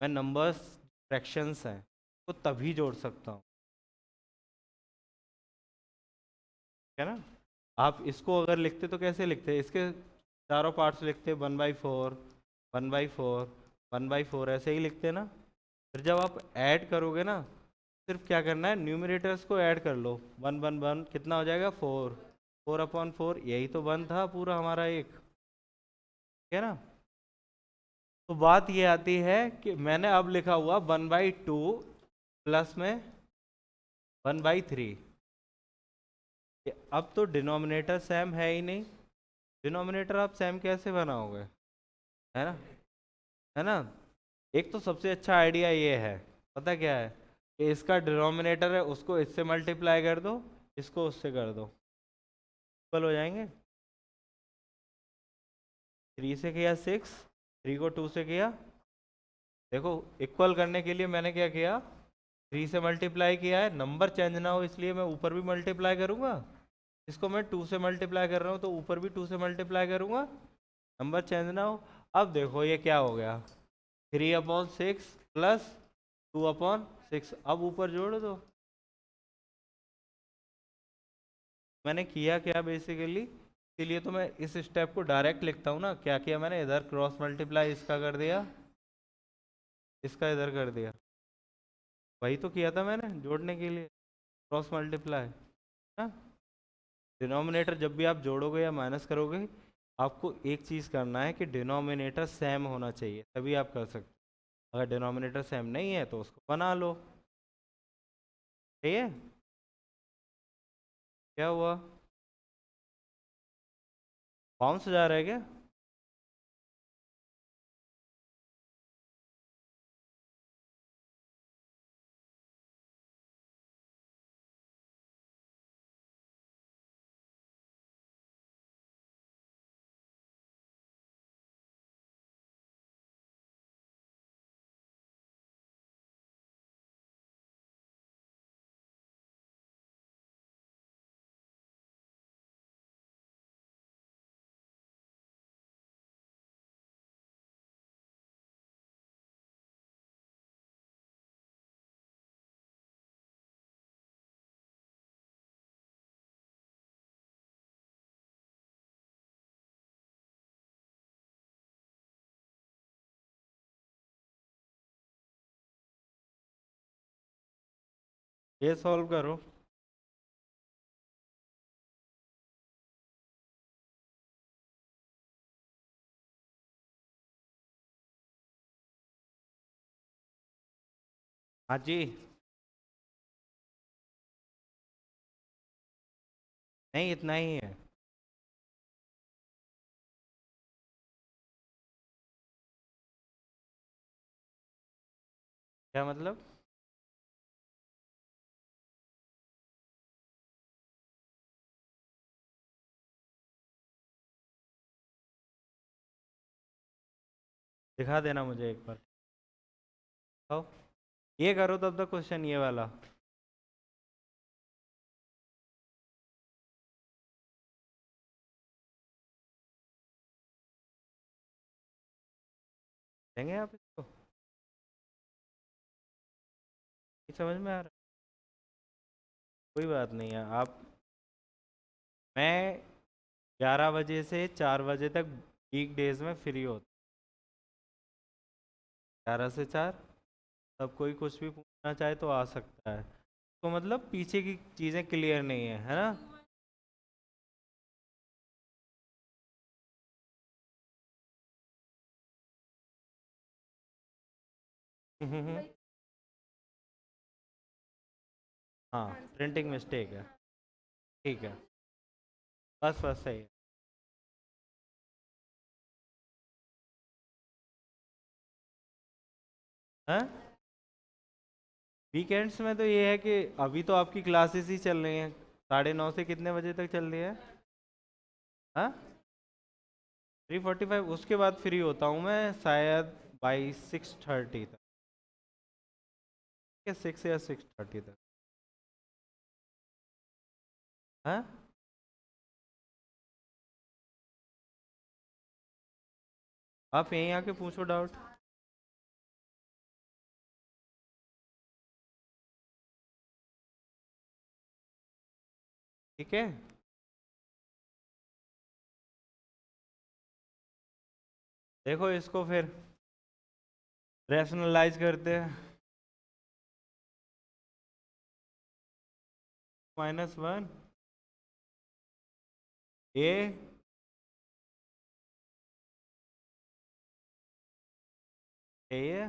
मैं नंबर्स फ्रैक्शंस हैं तो तभी जोड़ सकता हूँ, है ना। आप इसको अगर लिखते तो कैसे लिखते, इसके चारों पार्ट्स लिखते 1/4, 1/4, 1/4, ऐसे ही लिखते ना। फिर जब आप ऐड करोगे ना, सिर्फ क्या करना है, न्यूमरेटर्स को ऐड कर लो, 1 1 1 कितना हो जाएगा, 4, 4/4, यही तो 1 था पूरा हमारा एक, ठीक है ना। तो बात ये आती है कि मैंने अब लिखा हुआ 1/2 प्लस में 1/3। अब तो डिनोमिनेटर सेम है ही नहीं, डिनोमिनेटर आप सेम कैसे बनाओगे, है ना, है ना। एक तो सबसे अच्छा आइडिया ये है, पता क्या है, कि इसका डिनोमिनेटर है उसको इससे मल्टीप्लाई कर दो, इसको उससे कर दो, इक्वल हो जाएंगे। 3 से किया 6, 3 को 2 से किया, देखो इक्वल करने के लिए मैंने क्या किया, 3 से मल्टीप्लाई किया है, नंबर चेंज ना हो इसलिए मैं ऊपर भी मल्टीप्लाई करूंगा, इसको मैं 2 से मल्टीप्लाई कर रहा हूँ तो ऊपर भी 2 से मल्टीप्लाई करूंगा, नंबर चेंज ना हो। अब देखो ये क्या हो गया, 3/6 प्लस 2/6, अब ऊपर जोड़ दो। मैंने किया क्या बेसिकली, इसीलिए तो मैं इस स्टेप को डायरेक्ट लिखता हूँ ना, क्या किया मैंने, इधर क्रॉस मल्टीप्लाई इसका कर दिया, इसका इधर कर दिया, वही तो किया था मैंने जोड़ने के लिए, क्रॉस मल्टीप्लाई ना। डिनोमिनेटर जब भी आप जोड़ोगे या माइनस करोगे, आपको एक चीज़ करना है कि डिनोमिनेटर सेम होना चाहिए, तभी आप कर सकते हो। अगर डिनोमिनेटर सेम नहीं है तो उसको बना लो, ठीक है। क्या हुआ, बाउंस जा रहा है क्या, ये सॉल्व करो। हाँ जी, नहीं इतना ही है। क्या मतलब, दिखा देना मुझे एक बार, बताओ। ये करो तब तक क्वेश्चन ये वाला, देंगे आप इसको, नहीं समझ में आ रहा, कोई बात नहीं है, आप मैं 11 बजे से 4 बजे तक वीक डेज में फ्री होता, 11 से 4। तब कोई कुछ भी पूछना चाहे तो आ सकता है। तो मतलब पीछे की चीज़ें क्लियर नहीं है ना? हम्म। हाँ, प्रिंटिंग मिस्टेक है। ठीक है, बस बस सही है। हाँ, वीकेंड्स में तो ये है कि अभी तो आपकी क्लासेस ही चल रही हैं, 9:30 से कितने बजे तक चल रही है? हाँ, 3:45, उसके बाद फ्री होता हूँ मैं शायद बाई 6:30 तक, या 6 या 6:30 तक। हाँ, आप यहीं आके पूछो डाउट। ठीक है, देखो इसको फिर रैशनलाइज करते हैं। -1 ए, ये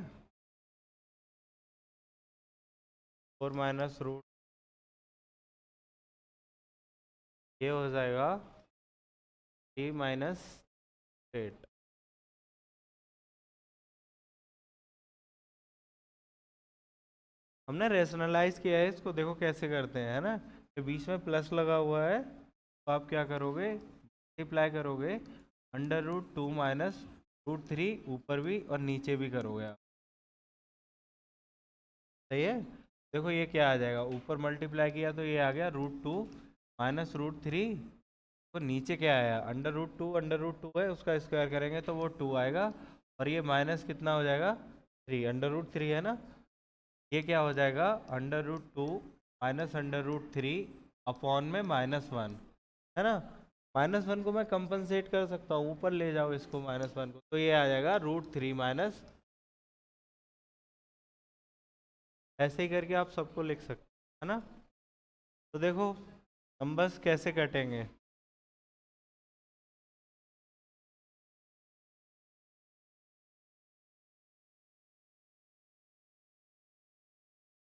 4 - ये हो जाएगा 3 - 8। हमने रैशनलाइज किया है इसको, देखो कैसे करते हैं, है ना? तो बीच में प्लस लगा हुआ है, तो आप क्या करोगे, मल्टीप्लाई करोगे, √2 -√3 ऊपर भी और नीचे भी करोगे आप। सही है? देखो ये क्या आ जाएगा, ऊपर मल्टीप्लाई किया तो ये आ गया √2 -√3, तो नीचे क्या आया, √2 है, उसका स्क्वायर करेंगे तो वो 2 आएगा, और ये माइनस कितना हो जाएगा, 3, √3 है ना? ये क्या हो जाएगा, √2 -√3 अपॉन में -1, है ना? -1 को मैं कंपनसेट कर सकता हूँ, ऊपर ले जाओ इसको -1 को, तो ये आ जाएगा √3 माइनस, ऐसे ही करके आप सबको लिख सकते हैं, है ना? तो देखो नंबर्स कैसे कटेंगे।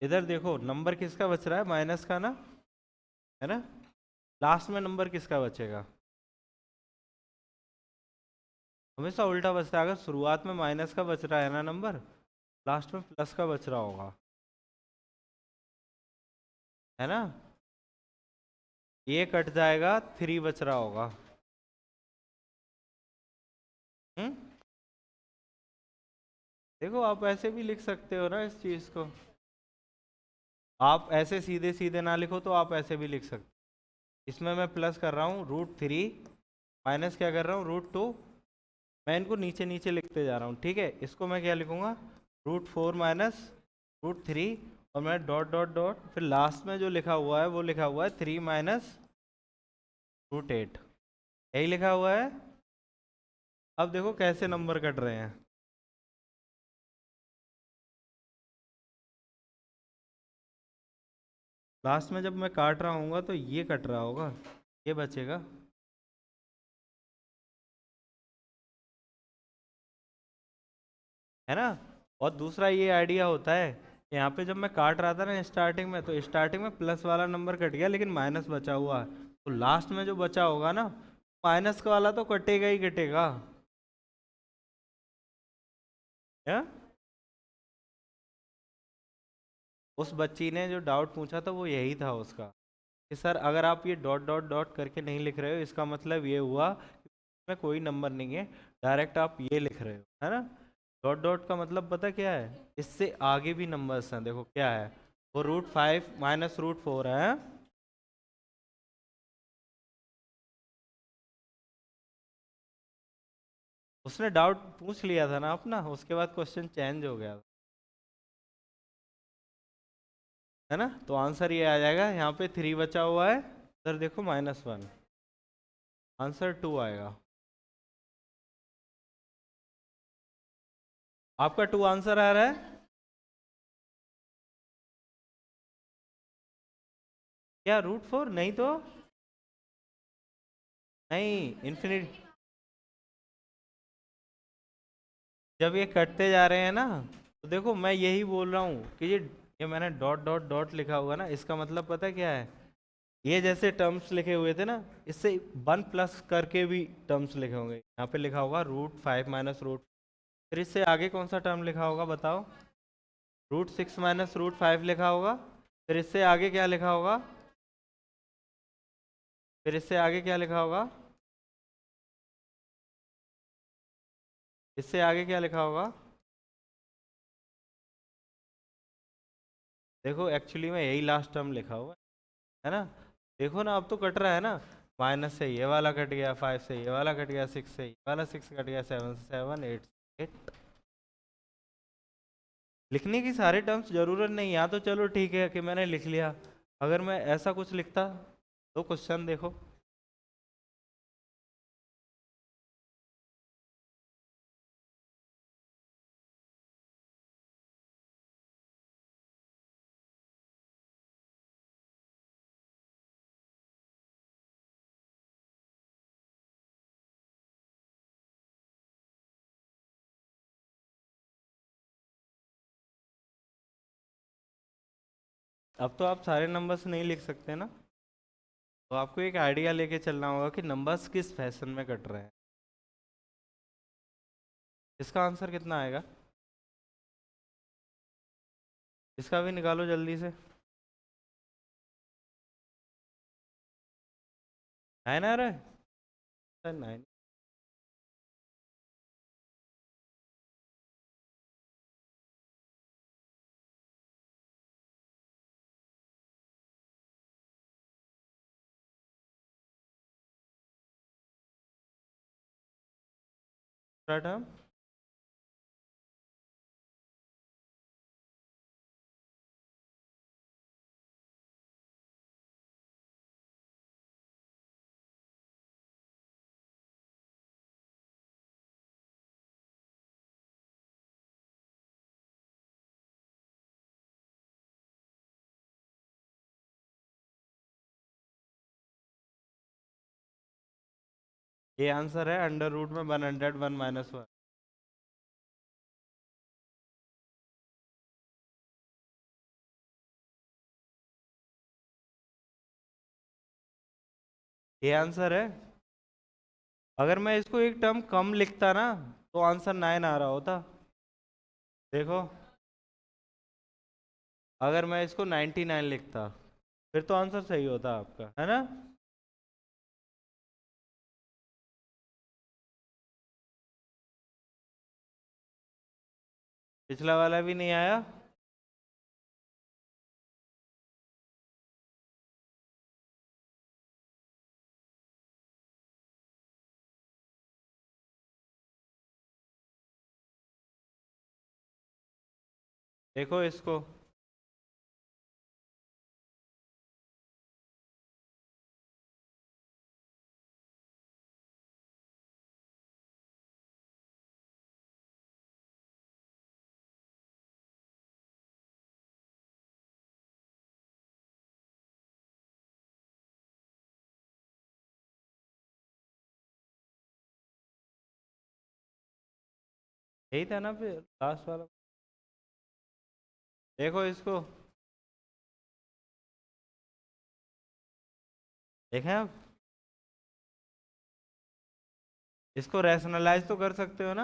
इधर देखो नंबर किसका बच रहा है, माइनस का ना, है ना? लास्ट में नंबर किसका बचेगा? हमेशा उल्टा बचता है, अगर शुरुआत में माइनस का बच रहा है ना नंबर, लास्ट में प्लस का बच रहा होगा, है ना? ये कट जाएगा, 3 बच रहा होगा। हम्म, देखो आप ऐसे भी लिख सकते हो ना इस चीज को, आप ऐसे सीधे सीधे ना लिखो तो आप ऐसे भी लिख सकते। इसमें मैं प्लस कर रहा हूँ √3, माइनस क्या कर रहा हूँ, √2, मैं इनको नीचे नीचे लिखते जा रहा हूँ, ठीक है? इसको मैं क्या लिखूंगा, √4 -√3, और मैं डॉट डॉट डॉट, फिर लास्ट में जो लिखा हुआ है वो लिखा हुआ है 3 -√8, यही लिखा हुआ है। अब देखो कैसे नंबर कट रहे हैं। लास्ट में जब मैं काट रहा हूँ तो ये कट रहा होगा, ये बचेगा, है ना? और दूसरा ये आइडिया होता है, यहाँ पे जब मैं काट रहा था ना स्टार्टिंग में, तो स्टार्टिंग में प्लस वाला नंबर कट गया लेकिन माइनस बचा हुआ है, तो लास्ट में जो बचा होगा ना, माइनस का वाला तो कटेगा ही कटेगा। क्या? उस बच्ची ने जो डाउट पूछा था वो यही था उसका, कि सर अगर आप ये डॉट डॉट डॉट करके नहीं लिख रहे हो, इसका मतलब ये हुआ कि इसमें कोई नंबर नहीं है, डायरेक्ट आप ये लिख रहे हो, है ना? डॉट डॉट का मतलब पता क्या है, इससे आगे भी नंबर्स हैं, देखो क्या है, वो √5 -√4 है। उसने डाउट पूछ लिया था ना अपना, उसके बाद क्वेश्चन चेंज हो गया, है ना? तो आंसर ये आ जाएगा, यहाँ पे 3 बचा हुआ है, उधर देखो -1। आंसर 2 आएगा। आपका 2 आंसर आ रहा है क्या? √4 नहीं तो, नहीं इन्फिनिटी। जब ये कटते जा रहे हैं ना, तो देखो मैं यही बोल रहा हूँ कि ये मैंने डॉट डॉट डॉट लिखा हुआ ना, इसका मतलब पता है क्या है? ये जैसे टर्म्स लिखे हुए थे ना, इससे 1 प्लस करके भी टर्म्स लिखे होंगे। यहाँ पे लिखा होगा √5 माइनस रूट, फिर इससे आगे कौन सा टर्म लिखा होगा बताओ? √6 माइनस √5 लिखा होगा। फिर इससे आगे क्या लिखा होगा? फिर इससे आगे क्या लिखा होगा? इससे आगे क्या लिखा होगा? देखो एक्चुअली में यही लास्ट टर्म लिखा हुआ है ना। देखो ना, अब तो कट रहा है ना। माइनस से ये वाला कट गया, 5 से ये वाला कट गया, 6 से ये वाला 6 कट गया, 7 से 7, 8 से 8। लिखने की सारे टर्म्स जरूरत नहीं, या तो चलो ठीक है कि मैंने लिख लिया। अगर मैं ऐसा कुछ लिखता तो क्वेश्चन देखो। अब तो आप सारे नंबर्स नहीं लिख सकते ना, तो आपको एक आइडिया लेके चलना होगा कि नंबर्स किस फैशन में कट रहे हैं। इसका आंसर कितना आएगा? इसका भी निकालो जल्दी से। 9 आ रहा है? 9। टर्म ये आंसर है अंडर रूट में 101 माइनस 1। ये आंसर है। अगर मैं इसको एक टर्म कम लिखता ना, तो आंसर 9 आ रहा होता। देखो, अगर मैं इसको 99 लिखता, फिर तो आंसर सही होता आपका, है ना। पिछला वाला भी नहीं आया। देखो इसको, यही था ना फिर लास्ट वाला। देखो इसको, देखें आप, इसको रैशनलाइज तो कर सकते हो ना,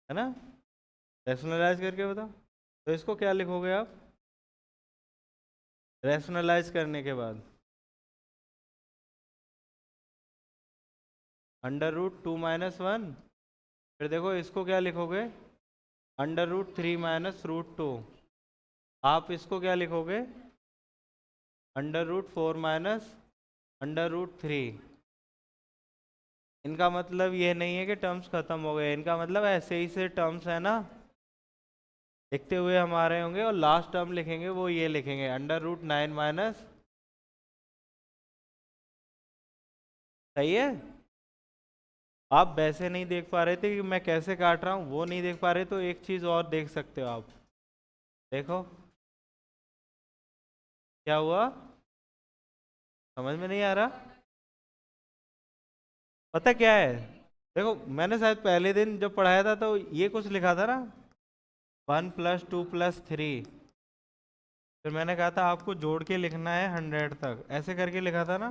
है ना। रैशनलाइज करके बताओ, तो इसको क्या लिखोगे आप रैशनलाइज करने के बाद? √2 - 1। फिर देखो इसको क्या लिखोगे? √3 - √2। आप इसको क्या लिखोगे? √4 - √3। इनका मतलब ये नहीं है कि टर्म्स खत्म हो गए, इनका मतलब ऐसे ही से टर्म्स है ना, लिखते हुए हमारे होंगे, और लास्ट टर्म लिखेंगे वो ये लिखेंगे √9 - सही है। आप वैसे नहीं देख पा रहे थे कि मैं कैसे काट रहा हूँ, वो नहीं देख पा रहे, तो एक चीज और देख सकते हो आप। देखो क्या हुआ, समझ में नहीं आ रहा? पता क्या है, देखो मैंने शायद पहले दिन जब पढ़ाया था तो ये कुछ लिखा था ना, 1+2+3। फिर मैंने कहा था आपको जोड़ के लिखना है 100 तक, ऐसे करके लिखा था ना।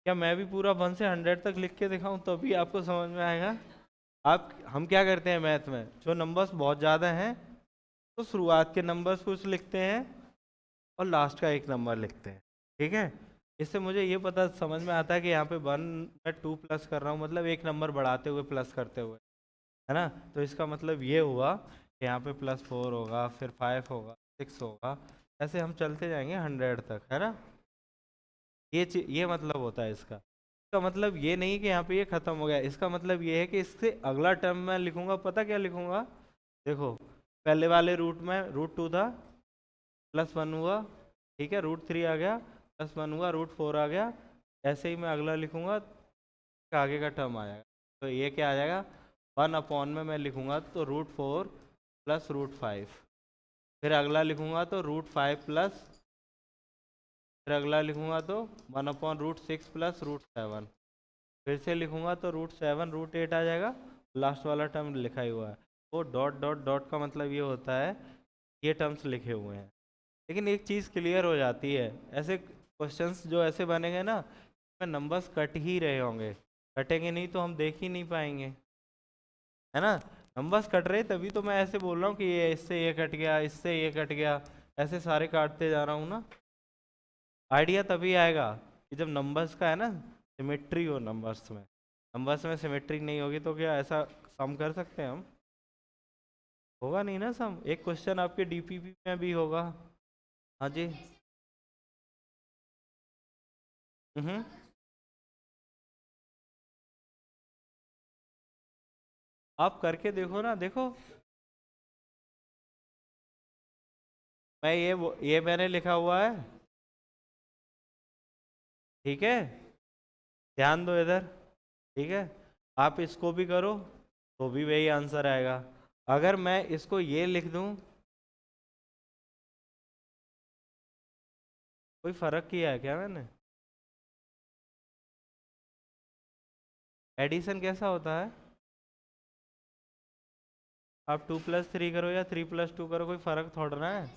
क्या मैं भी पूरा 1 से 100 तक लिख के दिखाऊं तभी आपको समझ में आएगा? आप हम क्या करते हैं मैथ में, जो नंबर्स बहुत ज़्यादा हैं तो शुरुआत के नंबर्स कुछ लिखते हैं और लास्ट का एक नंबर लिखते हैं, ठीक है। इससे मुझे ये पता समझ में आता है कि यहाँ पे 1 मैं 2 प्लस कर रहा हूँ, मतलब एक नंबर बढ़ाते हुए प्लस करते हुए, है ना। तो इसका मतलब ये हुआ कि यहाँ पे +4 होगा, फिर 5 होगा, 6 होगा, ऐसे हम चलते जाएंगे 100 तक, है ना। ये मतलब होता है इसका। इसका मतलब ये नहीं कि यहाँ पे ये खत्म हो गया, इसका मतलब ये है कि इससे अगला टर्म मैं लिखूंगा, पता क्या लिखूंगा? देखो पहले वाले रूट में √2 था, +1 हुआ, ठीक है, √3 आ गया, +1 हुआ, √4 आ गया। ऐसे ही मैं अगला लिखूंगा, आगे का टर्म आएगा, तो ये क्या आ जाएगा, 1 में मैं लिखूंगा तो √4 प्लस √5। फिर अगला लिखूंगा तो √5 प्लस, फिर अगला लिखूंगा तो 1/√6 प्लस √7। फिर से लिखूंगा तो √7 √8 आ जाएगा। लास्ट वाला टर्म लिखा ही हुआ है, वो डॉट डॉट डॉट का मतलब ये होता है ये टर्म्स लिखे हुए हैं। लेकिन एक चीज़ क्लियर हो जाती है, ऐसे क्वेश्चंस जो ऐसे बनेंगे ना, में नंबर्स कट ही रहे होंगे, कटेंगे नहीं तो हम देख ही नहीं पाएंगे, है ना। नंबर्स कट रहे तभी तो मैं ऐसे बोल रहा हूँ कि ये इससे ये कट गया, इससे ये कट गया, ऐसे सारे काटते जा रहा हूँ ना। आइडिया तभी आएगा कि जब नंबर्स का है ना सिमेट्री हो, नंबर्स में सिमेट्री नहीं होगी तो क्या ऐसा सम कर सकते हैं हम? होगा नहीं ना सम। एक क्वेश्चन आपके डीपीपी में भी होगा। हाँ जी। हम्म। आप करके देखो ना, देखो मैं ये मैंने लिखा हुआ है, ठीक है, ध्यान दो इधर, ठीक है। आप इसको भी करो तो भी वही आंसर आएगा। अगर मैं इसको ये लिख दूं, कोई फर्क किया है क्या मैंने? एडिशन कैसा होता है? आप 2+3 करो या 3+2 करो, कोई फर्क थोड़ा ना है।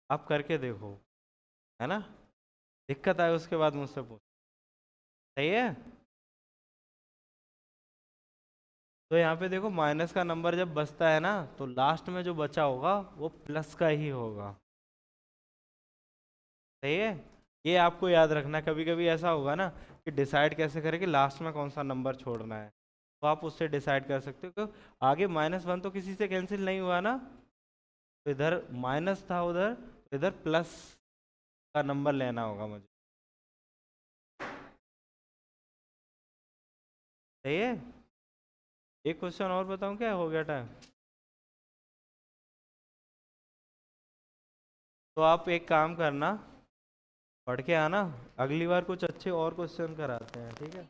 आप करके देखो, है ना। दिक्कत आए उसके बाद मुझसे पूछ। सही है। तो यहाँ पे देखो माइनस का नंबर जब बचता है ना, तो लास्ट में जो बचा होगा वो प्लस का ही होगा। सही है। ये आपको याद रखना, कभी कभी ऐसा होगा ना कि डिसाइड कैसे करें कि लास्ट में कौन सा नंबर छोड़ना है, तो आप उससे डिसाइड कर सकते हो कि आगे -1 तो किसी से कैंसिल नहीं हुआ ना, तो इधर माइनस था उधर, तो इधर प्लस का नंबर लेना होगा मुझे। सही है। एक क्वेश्चन और बताऊं, क्या हो गया टाइम? तो आप एक काम करना, पढ़ के आना, अगली बार कुछ अच्छे और क्वेश्चन कराते हैं, ठीक है।